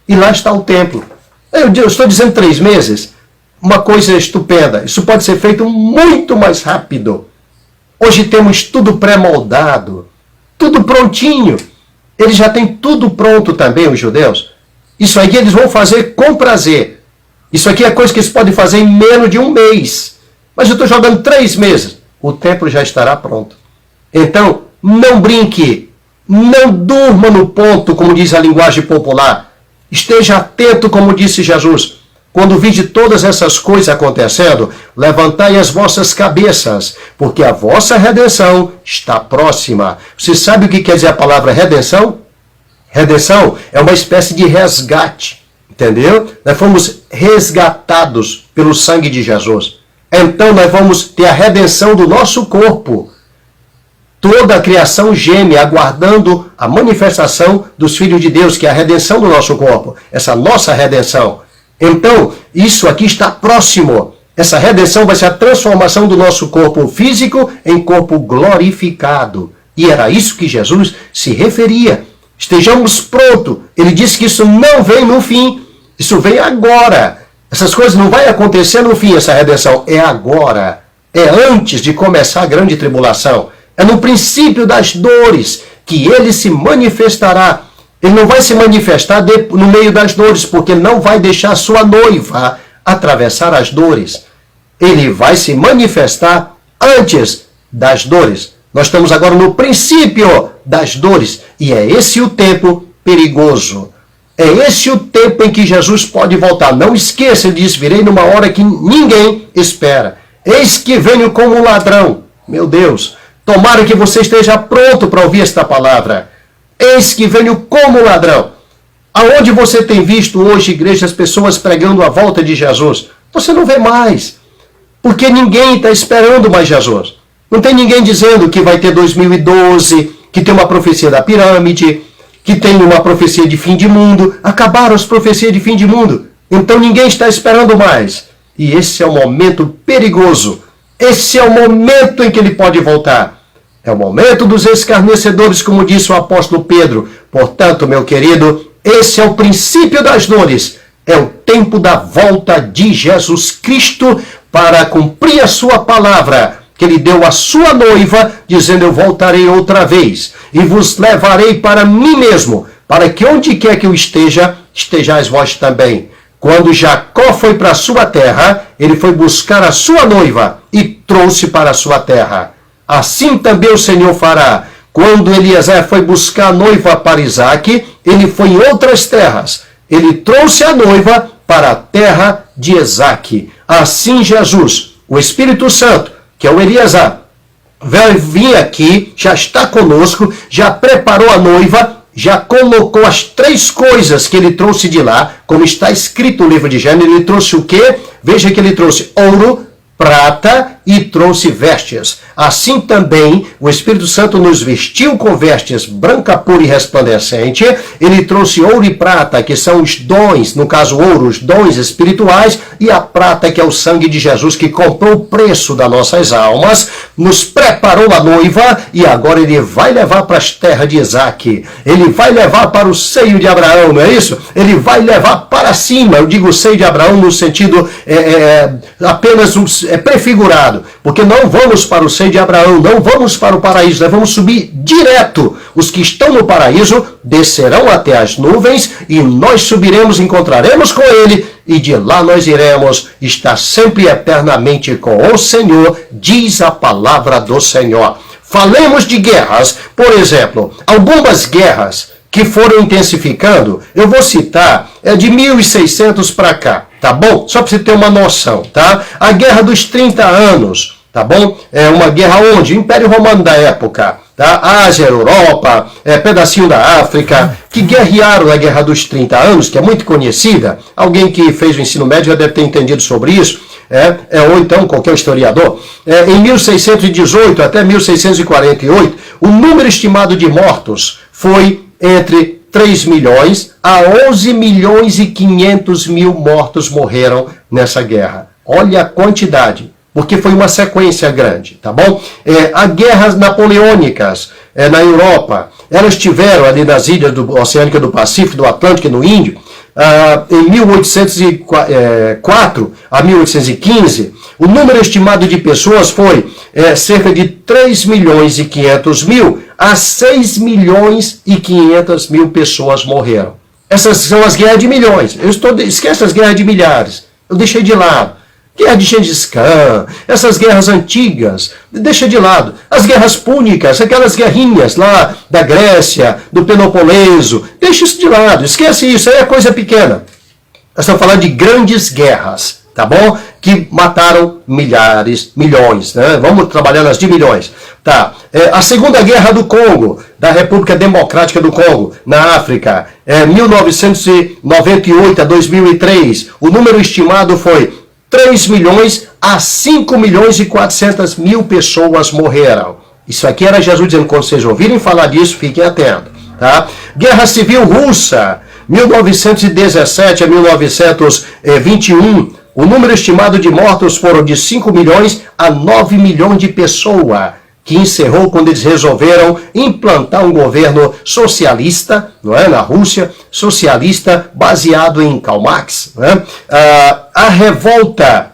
E lá está o templo. Eu estou dizendo 3 meses, uma coisa estupenda. Isso pode ser feito muito mais rápido. Hoje temos tudo pré-moldado, tudo prontinho. Eles já têm tudo pronto também, os judeus. Isso aí eles vão fazer com prazer. Isso aqui é coisa que eles podem fazer em menos de 1 mês. Mas eu estou jogando 3 meses. O templo já estará pronto. Então, não brinque. Não durma no ponto, como diz a linguagem popular. Esteja atento, como disse Jesus. Quando vide todas essas coisas acontecendo, levantai as vossas cabeças, porque a vossa redenção está próxima. Você sabe o que quer dizer a palavra redenção? Redenção é uma espécie de resgate. Entendeu? Nós fomos resgatados pelo sangue de Jesus. Então nós vamos ter a redenção do nosso corpo. Toda a criação geme, aguardando a manifestação dos filhos de Deus, que é a redenção do nosso corpo. Essa nossa redenção. Então, isso aqui está próximo. Essa redenção vai ser a transformação do nosso corpo físico em corpo glorificado. E era isso que Jesus se referia. Estejamos prontos. Ele disse que isso não vem no fim. Isso vem agora. Essas coisas não vai acontecer no fim, essa redenção. É agora. É antes de começar a grande tribulação. É no princípio das dores que ele se manifestará. Ele não vai se manifestar no meio das dores, porque não vai deixar sua noiva atravessar as dores. Ele vai se manifestar antes das dores. Nós estamos agora no princípio das dores. E é esse o tempo perigoso. É esse o tempo em que Jesus pode voltar. Não esqueça, ele diz, virei numa hora que ninguém espera. Eis que venho como um ladrão. Meu Deus, tomara que você esteja pronto para ouvir esta palavra. Eis que venho como ladrão. Aonde você tem visto hoje, igreja, as pessoas pregando a volta de Jesus? Você não vê mais. Porque ninguém está esperando mais Jesus. Não tem ninguém dizendo que vai ter 2012, que tem uma profecia da pirâmide, que tem uma profecia de fim de mundo. Acabaram as profecias de fim de mundo. Então ninguém está esperando mais. E esse é o momento perigoso. Esse é o momento em que ele pode voltar. É o momento dos escarnecedores, como disse o apóstolo Pedro. Portanto, meu querido, esse é o princípio das dores. É o tempo da volta de Jesus Cristo para cumprir a sua palavra, que ele deu à sua noiva, dizendo: eu voltarei outra vez e vos levarei para mim mesmo, para que onde quer que eu esteja, estejais vós também. Quando Jacó foi para a sua terra, ele foi buscar a sua noiva e trouxe para a sua terra. Assim também o Senhor fará. Quando Eliezer foi buscar a noiva para Isaque, ele foi em outras terras. Ele trouxe a noiva para a terra de Isaque. Assim Jesus, o Espírito Santo, que é o Eliezer, vai vir aqui, já está conosco, já preparou a noiva, já colocou as 3 coisas que ele trouxe de lá, como está escrito no livro de Gênesis. Ele trouxe o quê? Veja que ele trouxe ouro, prata e trouxe vestes. Assim também o Espírito Santo nos vestiu com vestes branca, pura e resplandecente. Ele trouxe ouro e prata, que são os dons, no caso ouro, os dons espirituais, e a prata, que é o sangue de Jesus, que comprou o preço das nossas almas, nos preparou a noiva, e agora ele vai levar para as terras de Isaque. Ele vai levar para o seio de Abraão, não é isso? Ele vai levar para cima. Eu digo seio de Abraão no sentido apenas prefigurado, porque não vamos para o seio de Abraão, não vamos para o paraíso, nós vamos subir direto. Os que estão no paraíso descerão até as nuvens e nós subiremos, encontraremos com ele, e de lá nós iremos estar sempre eternamente com o Senhor, diz a palavra do Senhor. Falemos de guerras, por exemplo, algumas guerras que foram intensificando, eu vou citar, de 1600 para cá, tá bom? Só para você ter uma noção, tá? A Guerra dos 30 Anos, tá bom? É uma guerra onde? Império Romano da época, tá? Ásia, Europa, pedacinho da África, que guerrearam na Guerra dos 30 Anos, que é muito conhecida. Alguém que fez o ensino médio já deve ter entendido sobre isso, ou então qualquer historiador. Em 1618 até 1648, o número estimado de mortos foi entre 3 milhões a 11 milhões e 500 mil mortos morreram nessa guerra. Olha a quantidade, porque foi uma sequência grande, tá bom? As guerras napoleônicas na Europa, elas tiveram ali nas ilhas oceânicas do Pacífico, do Atlântico e no Índio, em 1804 a 1815, o número estimado de pessoas foi cerca de 3 milhões e 500 mil a 6 milhões e 500 mil pessoas morreram. Essas são as guerras de milhões. Esquece as guerras de milhares. Eu deixei de lado. Guerra de Gengis Khan, essas guerras antigas, deixa de lado. As guerras púnicas, aquelas guerrinhas lá da Grécia, do Peloponeso, deixa isso de lado, esquece isso, aí é coisa pequena. Nós estamos falando de grandes guerras, tá bom? Que mataram milhões, né? Vamos trabalhar nas de milhões. Tá. A Segunda Guerra do Congo, da República Democrática do Congo, na África, 1998 a 2003, o número estimado foi 3 milhões a 5 milhões e 400 mil pessoas morreram. Isso aqui era Jesus dizendo: quando vocês ouvirem falar disso, fiquem atentos. Tá? Guerra Civil Russa, 1917 a 1921, o número estimado de mortos foram de 5 milhões a 9 milhões de pessoas, que encerrou quando eles resolveram implantar um governo socialista, não é, na Rússia, socialista baseado em Karl Marx, não é? A revolta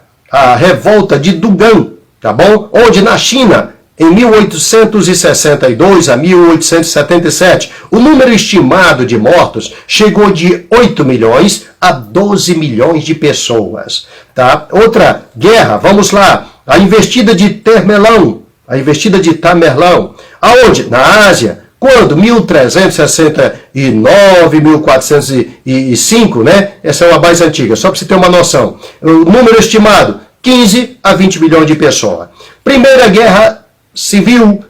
de Dugan, tá bom? Onde na China, em 1862 a 1877, o número estimado de mortos chegou de 8 milhões a 12 milhões de pessoas, tá? Outra guerra, vamos lá, a investida de Tamerlão. A investida de Tamerlão. Aonde? Na Ásia. Quando? 1369, 1405, né? Essa é uma mais antiga, só para você ter uma noção. O número estimado, 15 a 20 milhões de pessoas. Primeira Guerra Civil,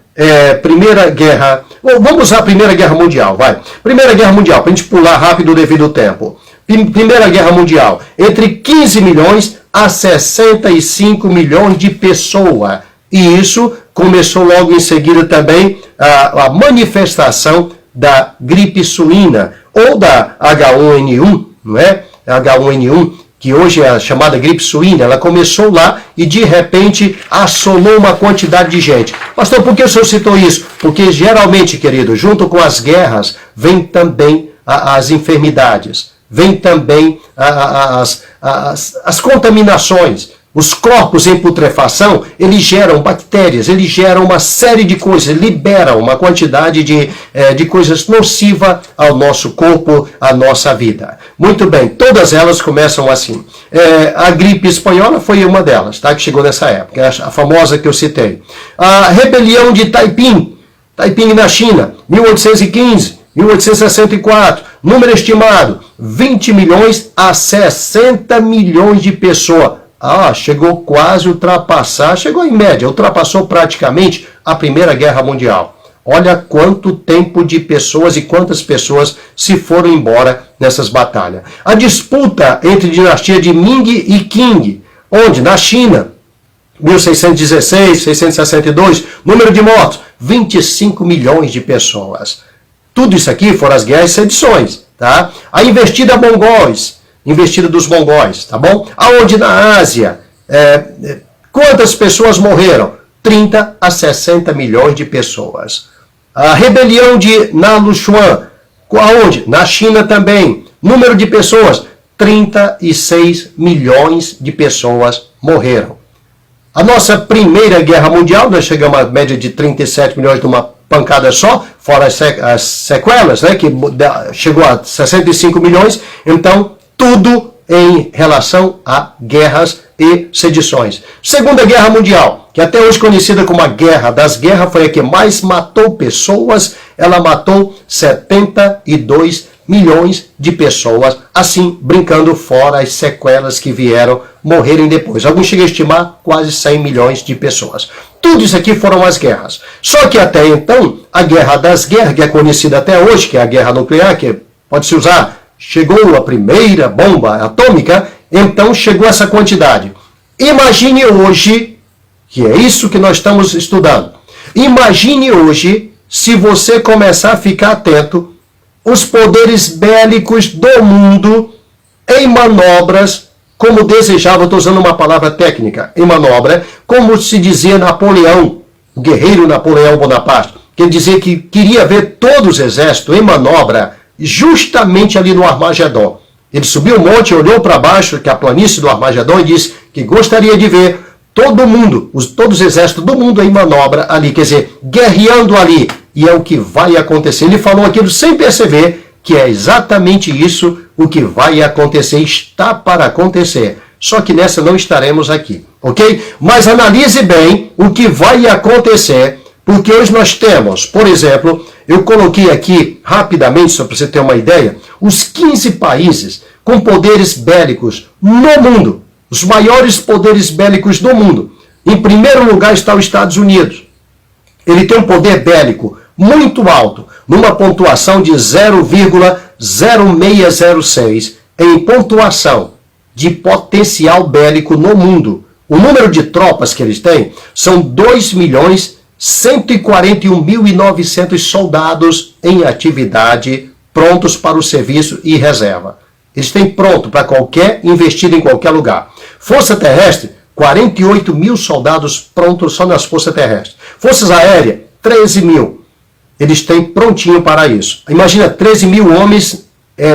vamos usar a Primeira Guerra Mundial, vai. Primeira Guerra Mundial, para a gente pular rápido devido ao tempo. Primeira Guerra Mundial, entre 15 milhões a 65 milhões de pessoas. E isso começou logo em seguida também a manifestação da gripe suína, ou da H1N1, não é? H1N1, que hoje é a chamada gripe suína, ela começou lá e de repente assolou uma quantidade de gente. Pastor, por que o senhor citou isso? Porque geralmente, querido, junto com as guerras, vem também as enfermidades, vem também as contaminações. Os corpos em putrefação, eles geram bactérias, eles geram uma série de coisas, liberam uma quantidade de coisas nocivas ao nosso corpo, à nossa vida. Muito bem, todas elas começam assim. A gripe espanhola foi uma delas, tá? Que chegou nessa época, a famosa que eu citei. A rebelião de Taiping na China, 1815, 1864, número estimado, 20 milhões a 60 milhões de pessoas. Chegou quase a ultrapassar, chegou em média, ultrapassou praticamente a Primeira Guerra Mundial. Olha quanto tempo de pessoas e quantas pessoas se foram embora nessas batalhas. A disputa entre a dinastia de Ming e Qing, onde? Na China, 1616, 662, número de mortos, 25 milhões de pessoas. Tudo isso aqui foram as guerras e sedições, tá? A investida dos mongóis, tá bom? Aonde na Ásia, quantas pessoas morreram? 30 a 60 milhões de pessoas. A rebelião de Naluchuan, aonde? Na China também. Número de pessoas, 36 milhões de pessoas morreram. A nossa Primeira Guerra Mundial, nós chegamos a média de 37 milhões de uma pancada só, fora as sequelas, né, que chegou a 65 milhões, então tudo em relação a guerras e sedições. Segunda Guerra Mundial, que até hoje conhecida como a Guerra das Guerras, foi a que mais matou pessoas. Ela matou 72 milhões de pessoas, assim, brincando fora as sequelas que vieram morrerem depois. Alguns chegam a estimar quase 100 milhões de pessoas. Tudo isso aqui foram as guerras. Só que até então, a Guerra das Guerras, que é conhecida até hoje, que é a guerra nuclear, que pode-se usar, chegou a primeira bomba atômica, então chegou essa quantidade. Imagine hoje, que é isso que nós estamos estudando, imagine hoje, se você começar a ficar atento, os poderes bélicos do mundo em manobras, como desejava, estou usando uma palavra técnica, em manobra, como se dizia Napoleão, o guerreiro Napoleão Bonaparte, que ele dizia que queria ver todos os exércitos em manobra, justamente ali no Armagedon. Ele subiu o monte, olhou para baixo, que é a planície do Armagedon, e disse que gostaria de ver todo mundo, todos os exércitos do mundo em manobra ali, quer dizer, guerreando ali. E é o que vai acontecer. Ele falou aquilo sem perceber que é exatamente isso o que vai acontecer, está para acontecer. Só que nessa não estaremos aqui, ok? Mas analise bem o que vai acontecer, porque hoje nós temos, por exemplo, eu coloquei aqui rapidamente, só para você ter uma ideia, os 15 países com poderes bélicos no mundo, os maiores poderes bélicos do mundo. Em primeiro lugar está os Estados Unidos. Ele tem um poder bélico muito alto, numa pontuação de 0,0606 em pontuação de potencial bélico no mundo. O número de tropas que eles têm são 2.141.900 soldados em atividade, prontos para o serviço e reserva. Eles têm pronto para qualquer investida em qualquer lugar. Força terrestre, 48 mil soldados prontos só nas forças terrestres. Forças aéreas, 13 mil. Eles têm prontinho para isso. Imagina 13 mil homens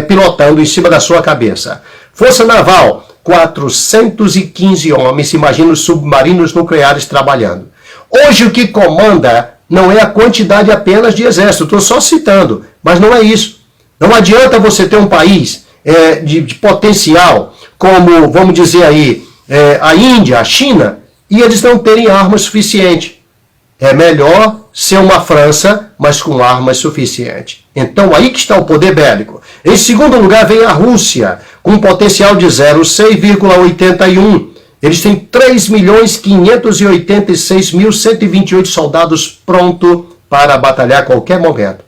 pilotando em cima da sua cabeça. Força naval, 415 homens. Imagina os submarinos nucleares trabalhando. Hoje o que comanda não é a quantidade apenas de exército. Estou só citando, mas não é isso. Não adianta você ter um país de potencial, como, vamos dizer aí, a Índia, a China, e eles não terem armas suficientes. É melhor ser uma França, mas com armas suficientes. Então, aí que está o poder bélico. Em segundo lugar, vem a Rússia, com um potencial de 0,6,81. Eles têm 3.586.128 soldados prontos para batalhar a qualquer momento.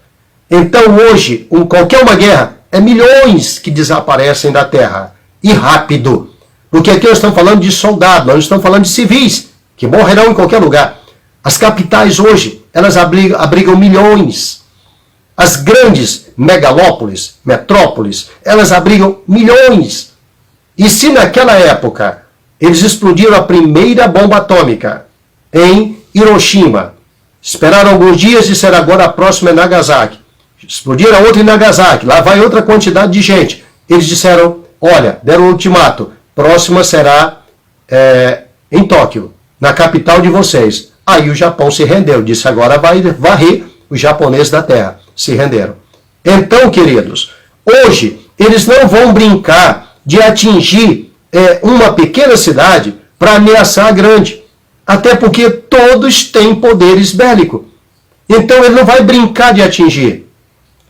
Então, hoje, qualquer uma guerra, é milhões que desaparecem da terra. E rápido. Porque aqui nós estamos falando de soldados, nós não estamos falando de civis, que morrerão em qualquer lugar. As capitais hoje, elas abrigam milhões. As grandes megalópolis, metrópoles, elas abrigam milhões. E se naquela época eles explodiram a primeira bomba atômica em Hiroshima, esperaram alguns dias e disseram agora a próxima é Nagasaki. Explodiram a outra em Nagasaki, lá vai outra quantidade de gente. Eles disseram, olha, deram um ultimato, próxima será em Tóquio, na capital de vocês. Aí o Japão se rendeu, disse agora vai varrer os japoneses da terra. Se renderam. Então, queridos, hoje eles não vão brincar de atingir uma pequena cidade para ameaçar a grande. Até porque todos têm poderes bélicos. Então ele não vai brincar de atingir.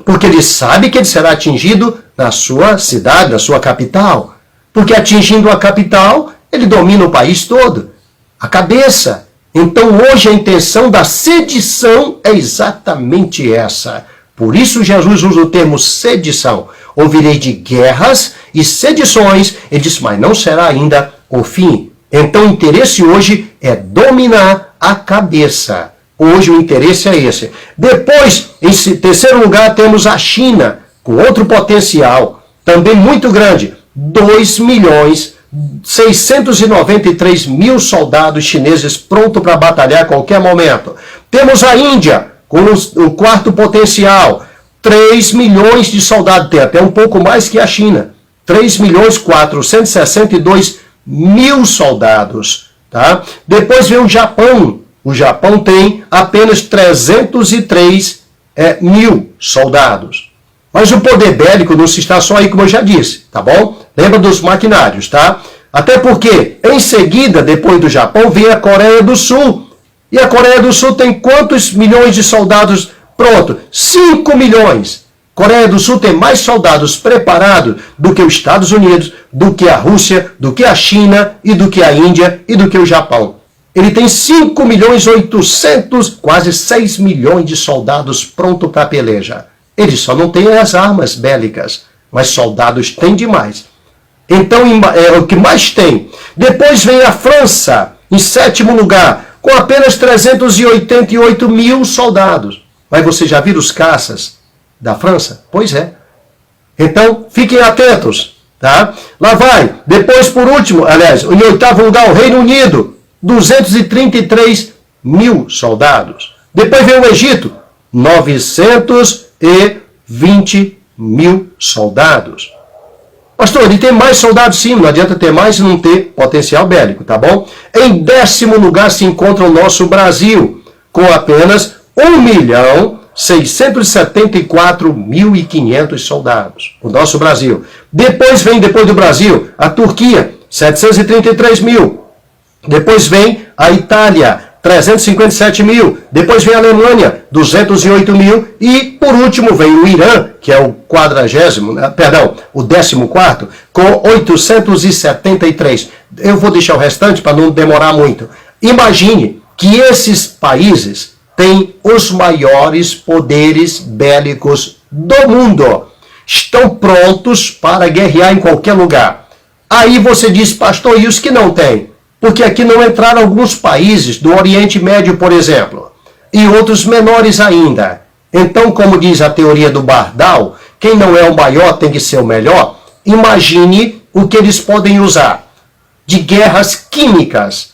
Porque ele sabe que ele será atingido na sua cidade, na sua capital. Porque atingindo a capital, ele domina o país todo. A cabeça. Então hoje a intenção da sedição é exatamente essa. Por isso Jesus usa o termo sedição. Ouvirei de guerras e sedições. Ele diz, mas não será ainda o fim. Então o interesse hoje é dominar a cabeça. Hoje o interesse é esse. Depois, em terceiro lugar, temos a China, com outro potencial, também muito grande. 2.693.000 soldados chineses prontos para batalhar a qualquer momento. Temos a Índia, com o quarto potencial, 3 milhões de soldados, tem até um pouco mais que a China. 3.462.000 soldados. Tá? Depois vem o Japão. O Japão tem apenas 303.000 soldados. Mas o poder bélico não se está só aí, como eu já disse, tá bom? Lembra dos maquinários, tá? Até porque, em seguida, depois do Japão, vem a Coreia do Sul. E a Coreia do Sul tem quantos milhões de soldados prontos? 5 milhões. Coreia do Sul tem mais soldados preparados do que os Estados Unidos, do que a Rússia, do que a China, e do que a Índia, e do que o Japão. Ele tem 5.800.000, quase 6 milhões de soldados prontos para a peleja. Ele só não tem as armas bélicas, mas soldados tem demais. Então é o que mais tem. Depois vem a França, em sétimo lugar, com apenas 388.000 soldados. Mas você já viu os caças da França? Pois é. Então, fiquem atentos. Tá? Lá vai. Depois, por último, aliás, em oitavo lugar, o Reino Unido, 233.000 soldados. Depois vem o Egito, 920.000 soldados. Pastor, ele tem mais soldados sim, não adianta ter mais e não ter potencial bélico, tá bom? Em décimo lugar se encontra o nosso Brasil, com apenas 1.674.500 soldados. O nosso Brasil. Depois do Brasil, a Turquia, 733.000. Depois vem a Itália, 357.000. Depois vem a Alemanha, 208.000. E, por último, vem o Irã, que é o 14º, com 873. Eu vou deixar o restante para não demorar muito. Imagine que esses países têm os maiores poderes bélicos do mundo. Estão prontos para guerrear em qualquer lugar. Aí você diz, pastor, e os que não têm? Porque aqui não entraram alguns países do Oriente Médio, por exemplo, e outros menores ainda. Então, como diz a teoria do Bardal, quem não é o maior tem que ser o melhor. Imagine o que eles podem usar de guerras químicas.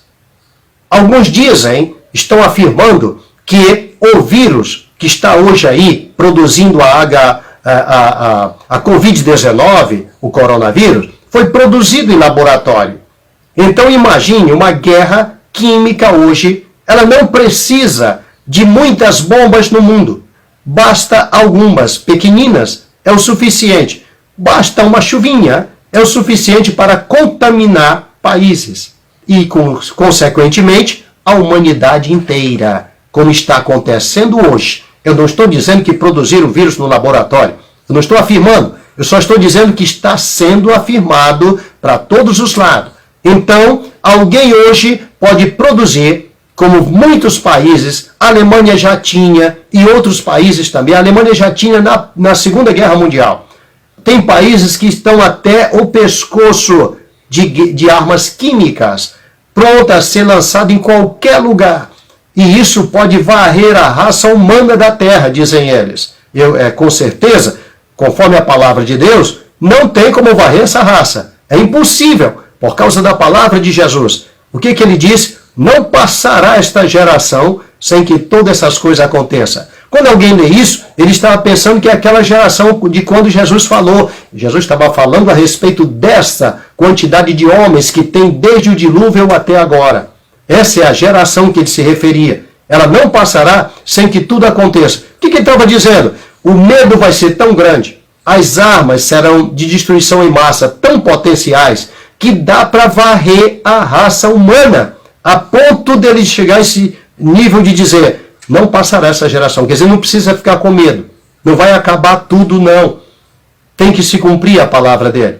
Alguns dizem, estão afirmando que o vírus que está hoje aí produzindo a Covid-19, o coronavírus, foi produzido em laboratório. Então imagine uma guerra química hoje, ela não precisa de muitas bombas no mundo. Basta algumas pequeninas, é o suficiente. Basta uma chuvinha, é o suficiente para contaminar países. E, consequentemente, a humanidade inteira, como está acontecendo hoje. Eu não estou dizendo que produziram o vírus no laboratório. Eu não estou afirmando. Eu só estou dizendo que está sendo afirmado para todos os lados. Então, alguém hoje pode produzir, como muitos países, a Alemanha já tinha, e outros países também. A Alemanha já tinha na Segunda Guerra Mundial. Tem países que estão até o pescoço de armas químicas, pronta a ser lançada em qualquer lugar. E isso pode varrer a raça humana da Terra, dizem eles. Com certeza, conforme a palavra de Deus, não tem como varrer essa raça. É impossível, por causa da palavra de Jesus. O que ele diz? Não passará esta geração sem que todas essas coisas aconteçam. Quando alguém lê isso, ele estava pensando que é aquela geração de quando Jesus falou. Jesus estava falando a respeito desta quantidade de homens que tem desde o dilúvio até agora. Essa é a geração que ele se referia. Ela não passará sem que tudo aconteça. O que ele estava dizendo? O medo vai ser tão grande, as armas serão de destruição em massa tão potenciais, que dá para varrer a raça humana, a ponto dele chegar a esse nível de dizer, não passará essa geração. Quer dizer, não precisa ficar com medo. Não vai acabar tudo, não. Tem que se cumprir a palavra dele.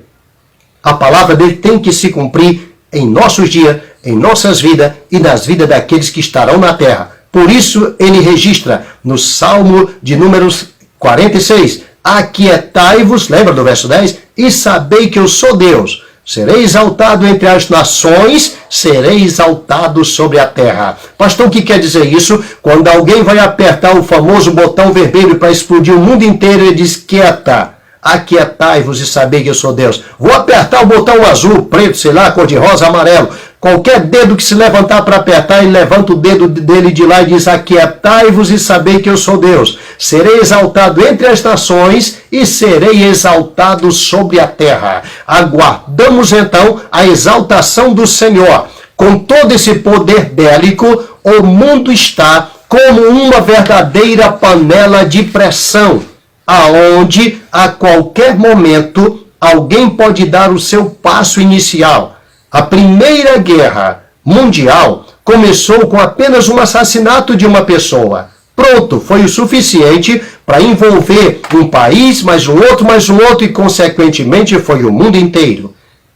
A palavra dele tem que se cumprir em nossos dias, em nossas vidas e nas vidas daqueles que estarão na terra. Por isso, ele registra no Salmo de números 46, aquietai-vos, lembra do verso 10? E sabei que eu sou Deus. Serei exaltado entre as nações, serei exaltado sobre a terra. Pastor, o que quer dizer isso? Quando alguém vai apertar o famoso botão vermelho para explodir o mundo inteiro, ele diz, quieta, aquietai-vos e sabei que eu sou Deus. Vou apertar o botão azul, preto, sei lá, cor-de-rosa, amarelo. Qualquer dedo que se levantar para apertar, ele levanta o dedo dele de lá e diz, aquietai-vos e sabei que eu sou Deus. Serei exaltado entre as nações e serei exaltado sobre a terra. Aguardamos então a exaltação do Senhor. Com todo esse poder bélico, o mundo está como uma verdadeira panela de pressão, aonde a qualquer momento alguém pode dar o seu passo inicial. A Primeira Guerra Mundial começou com apenas um assassinato de uma pessoa. Pronto, foi o suficiente para envolver um país, mais um outro e, consequentemente, foi o mundo inteiro.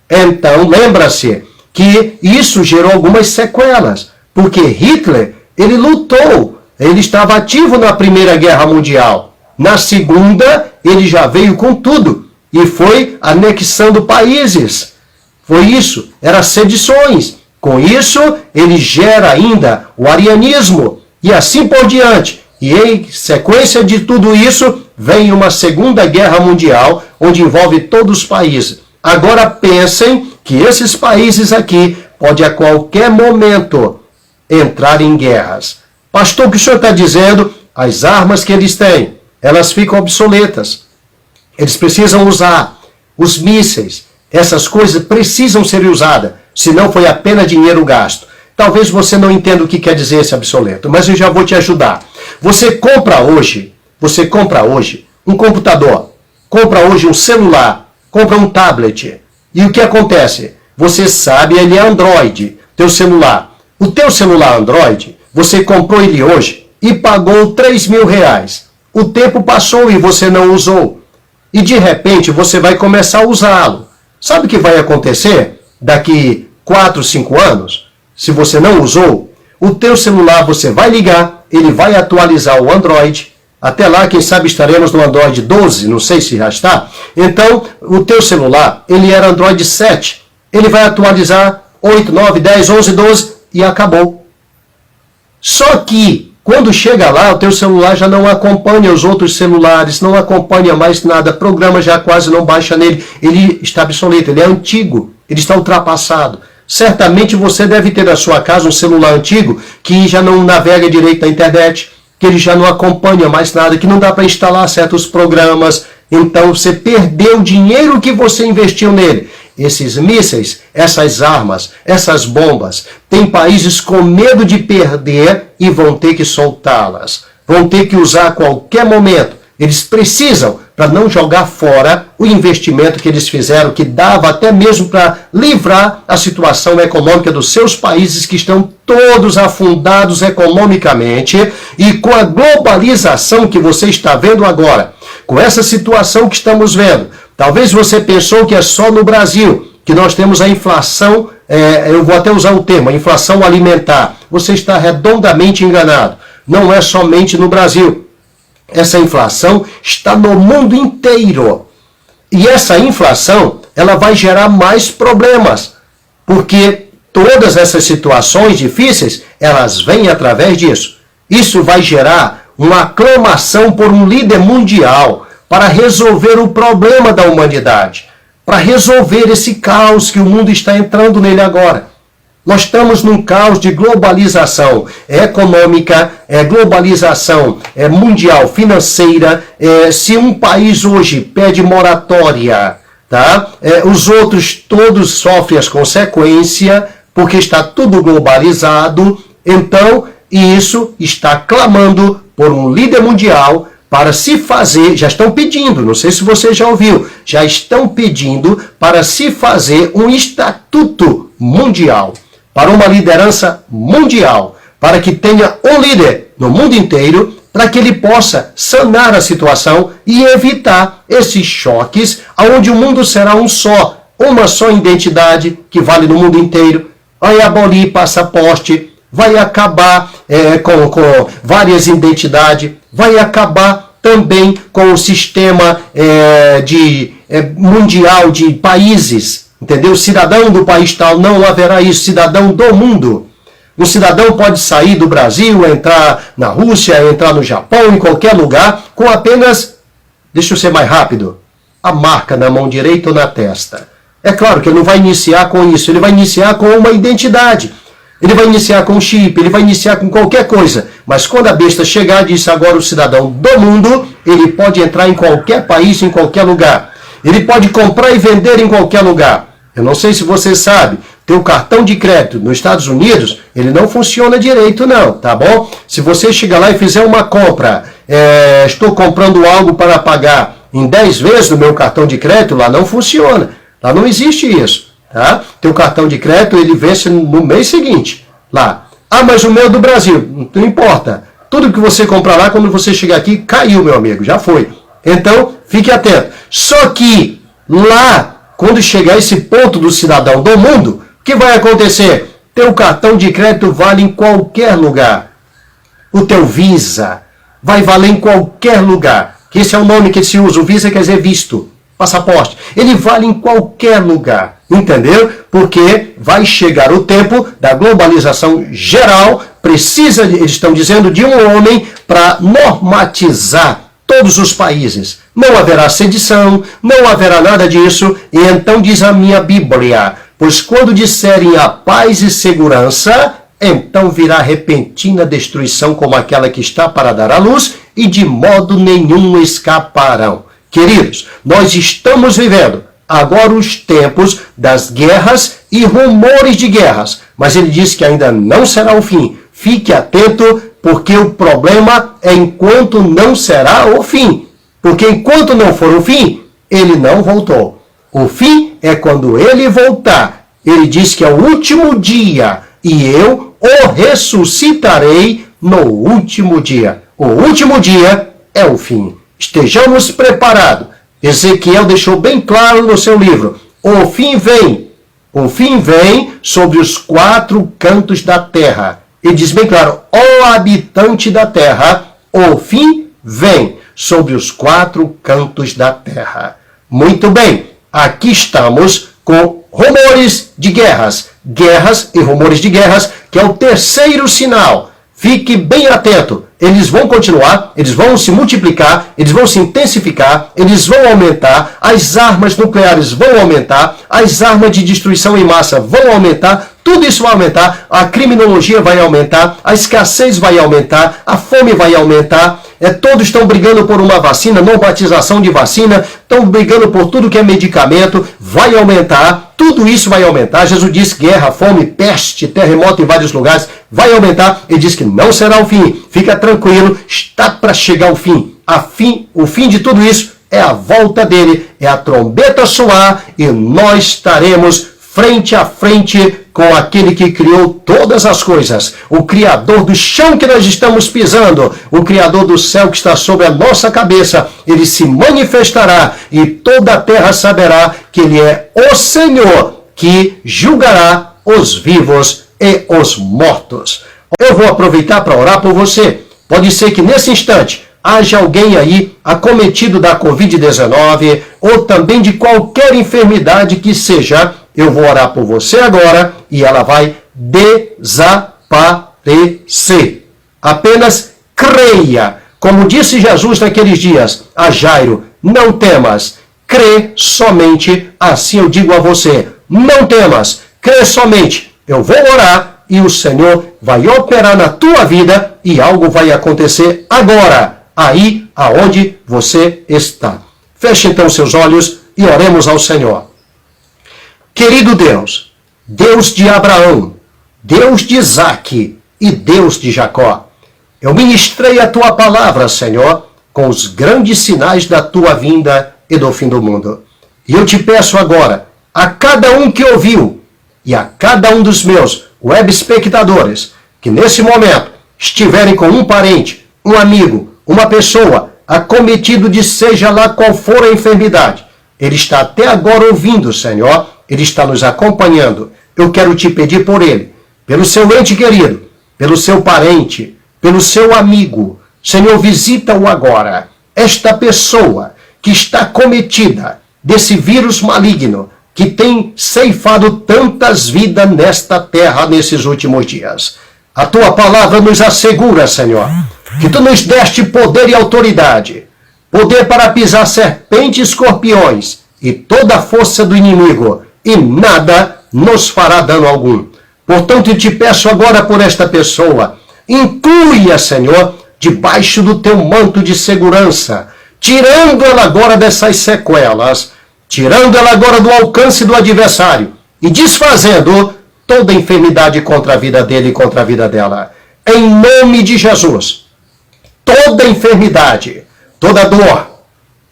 Então, lembra-se que isso gerou algumas sequelas, porque Hitler, ele lutou, ele estava ativo na Primeira Guerra Mundial. Na Segunda, ele já veio com tudo e foi anexando países. Foi isso, eram sedições. Com isso, ele gera ainda o arianismo e assim por diante. E em sequência de tudo isso, vem uma Segunda Guerra Mundial, onde envolve todos os países. Agora pensem que esses países aqui podem a qualquer momento entrar em guerras. Pastor, o que o senhor está dizendo? As armas que eles têm, elas ficam obsoletas. Eles precisam usar os mísseis. Essas coisas precisam ser usadas, senão foi apenas dinheiro gasto. Talvez você não entenda o que quer dizer esse obsoleto, mas eu já vou te ajudar. Você compra hoje um computador, compra hoje um celular, compra um tablet. E o que acontece? Você sabe, ele é Android, teu celular. O teu celular Android, você comprou ele hoje e pagou R$3.000. O tempo passou e você não usou. E de repente você vai começar a usá-lo. Sabe o que vai acontecer daqui 4, 5 anos? Se você não usou, o teu celular você vai ligar, ele vai atualizar o Android. Até lá, quem sabe estaremos no Android 12, não sei se já está. Então, o teu celular, ele era Android 7. Ele vai atualizar 8, 9, 10, 11, 12 e acabou. Só que, quando chega lá, o teu celular já não acompanha os outros celulares, não acompanha mais nada, programa já quase não baixa nele, ele está obsoleto, ele é antigo, ele está ultrapassado. Certamente você deve ter na sua casa um celular antigo que já não navega direito na internet, que ele já não acompanha mais nada, que não dá para instalar certos programas, então você perdeu o dinheiro que você investiu nele. Esses mísseis, essas armas, essas bombas, tem países com medo de perder e vão ter que soltá-las. Vão ter que usar a qualquer momento. Eles precisam para não jogar fora o investimento que eles fizeram, que dava até mesmo para livrar a situação econômica dos seus países que estão todos afundados economicamente e com a globalização que você está vendo agora, com essa situação que estamos vendo. Talvez você pensou que é só no Brasil que nós temos a inflação, eu vou até usar o termo, a inflação alimentar. Você está redondamente enganado. Não é somente no Brasil. Essa inflação está no mundo inteiro. E essa inflação, ela vai gerar mais problemas, porque todas essas situações difíceis, elas vêm através disso. Isso vai gerar uma aclamação por um líder mundial para resolver o problema da humanidade, para resolver esse caos que o mundo está entrando nele agora. Nós estamos num caos de globalização econômica, globalização mundial, financeira. Se um país hoje pede moratória, tá? Os outros todos sofrem as consequências, porque está tudo globalizado. Então, isso está clamando por um líder mundial para se fazer, já estão pedindo, não sei se você já ouviu, já estão pedindo para se fazer um estatuto mundial, para uma liderança mundial, para que tenha um líder no mundo inteiro, para que ele possa sanar a situação e evitar esses choques, onde o mundo será um só, uma só identidade que vale no mundo inteiro. Vai abolir passaporte, vai acabar com várias identidades, vai acabar também com o sistema mundial de países, entendeu? Cidadão do país tal, não haverá isso, cidadão do mundo. O cidadão pode sair do Brasil, entrar na Rússia, entrar no Japão, em qualquer lugar, com apenas, deixa eu ser mais rápido, a marca na mão direita ou na testa. É claro que ele não vai iniciar com isso, ele vai iniciar com uma identidade. Ele vai iniciar com um chip, ele vai iniciar com qualquer coisa. Mas quando a besta chegar e diz agora o cidadão do mundo, ele pode entrar em qualquer país, em qualquer lugar. Ele pode comprar e vender em qualquer lugar. Eu não sei se você sabe, teu cartão de crédito nos Estados Unidos, ele não funciona direito não, tá bom? Se você chegar lá e fizer uma compra, estou comprando algo para pagar em 10 vezes no meu cartão de crédito, lá não funciona. Lá não existe isso. Tá? Teu cartão de crédito, ele vence no mês seguinte. Lá. Ah, mas o meu é do Brasil. Não importa. Tudo que você comprar lá, quando você chegar aqui, caiu, meu amigo. Já foi. Então, fique atento. Só que lá, quando chegar esse ponto do cidadão do mundo, o que vai acontecer? Teu cartão de crédito vale em qualquer lugar. O teu Visa vai valer em qualquer lugar. Esse é o nome que se usa. O Visa quer dizer visto. Passaporte. Ele vale em qualquer lugar. Entendeu? Porque vai chegar o tempo da globalização geral. Precisa, eles estão dizendo, de um homem para normatizar todos os países. Não haverá sedição, não haverá nada disso. E então diz a minha Bíblia, pois quando disserem a paz e segurança, então virá repentina destruição como aquela que está para dar à luz, e de modo nenhum escaparão. Queridos, nós estamos vivendo agora os tempos das guerras e rumores de guerras, mas ele diz que ainda não será o fim. Fique atento, porque o problema é enquanto não será o fim. Porque enquanto não for o fim, ele não voltou. O fim é quando ele voltar. Ele diz que é o último dia, e eu o ressuscitarei no último dia. O último dia é o fim. Estejamos preparados. Ezequiel deixou bem claro no seu livro. O fim vem. O fim vem sobre os 4 cantos da terra. Ele diz bem claro, ó habitante da terra, o fim vem sobre os 4 cantos da terra. Muito bem, aqui estamos com rumores de guerras. Guerras e rumores de guerras, que é o terceiro sinal. Fique bem atento. Eles vão continuar, eles vão se multiplicar, eles vão se intensificar, eles vão aumentar, as armas nucleares vão aumentar, as armas de destruição em massa vão aumentar, tudo isso vai aumentar, a criminologia vai aumentar, a escassez vai aumentar, a fome vai aumentar, todos estão brigando por uma vacina, normatização de vacina, estão brigando por tudo que é medicamento, vai aumentar, tudo isso vai aumentar. Jesus disse guerra, fome, peste, terremoto em vários lugares, vai aumentar. Ele diz que não será o fim. Fica tranquilo, está para chegar o fim. O fim de tudo isso é a volta dele, é a trombeta soar e nós estaremos frente a frente com aquele que criou todas as coisas, o Criador do chão que nós estamos pisando, o Criador do céu que está sobre a nossa cabeça. Ele se manifestará e toda a terra saberá que Ele é o Senhor que julgará os vivos e os mortos. Eu vou aproveitar para orar por você. Pode ser que nesse instante haja alguém aí acometido da Covid-19 ou também de qualquer enfermidade que seja, eu vou orar por você agora e ela vai desaparecer. Apenas creia. Como disse Jesus naqueles dias a Jairo, não temas, crê somente, assim eu digo a você, não temas, crê somente. Eu vou orar e o Senhor vai operar na tua vida e algo vai acontecer agora, aí aonde você está. Feche então seus olhos e oremos ao Senhor. Querido Deus, Deus de Abraão, Deus de Isaque e Deus de Jacó, eu ministrei a tua palavra, Senhor, com os grandes sinais da tua vinda e do fim do mundo. E eu te peço agora, a cada um que ouviu e a cada um dos meus web espectadores, que nesse momento estiverem com um parente, um amigo, uma pessoa acometido de seja lá qual for a enfermidade, ele está até agora ouvindo, Senhor, ele está nos acompanhando. Eu quero te pedir por ele, pelo seu ente querido, pelo seu parente, pelo seu amigo. Senhor, visita-o agora. Esta pessoa que está cometida desse vírus maligno que tem ceifado tantas vidas nesta terra nesses últimos dias. A tua palavra nos assegura, Senhor, que tu nos deste poder e autoridade, poder para pisar serpentes e escorpiões e toda a força do inimigo, e nada nos fará dano algum. Portanto, eu te peço agora por esta pessoa, inclui-a, Senhor, debaixo do teu manto de segurança, tirando ela agora dessas sequelas, tirando ela agora do alcance do adversário e desfazendo toda enfermidade contra a vida dele e contra a vida dela. Em nome de Jesus, toda enfermidade, toda dor,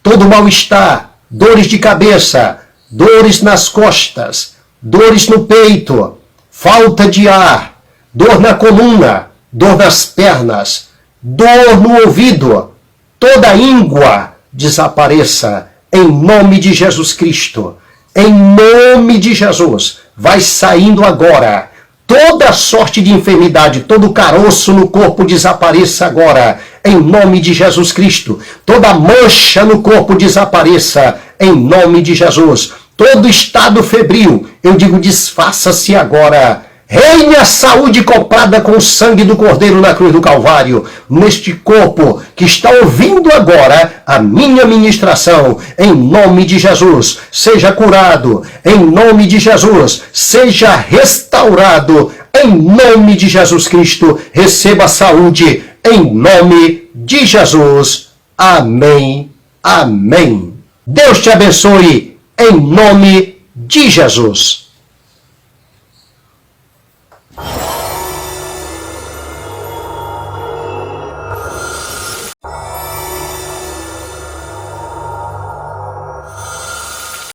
todo mal-estar, dores de cabeça, dores nas costas, dores no peito, falta de ar, dor na coluna, dor nas pernas, dor no ouvido, toda íngua desapareça em nome de Jesus Cristo. Em nome de Jesus, vai saindo agora. Toda sorte de enfermidade, todo caroço no corpo desapareça agora, em nome de Jesus Cristo. Toda mancha no corpo desapareça, em nome de Jesus. Todo estado febril, eu digo, desfaça-se agora. Reine a saúde comprada com o sangue do Cordeiro na cruz do Calvário, neste corpo que está ouvindo agora a minha ministração, em nome de Jesus, seja curado, em nome de Jesus, seja restaurado, em nome de Jesus Cristo, receba saúde, em nome de Jesus. Amém, amém. Deus te abençoe, em nome de Jesus.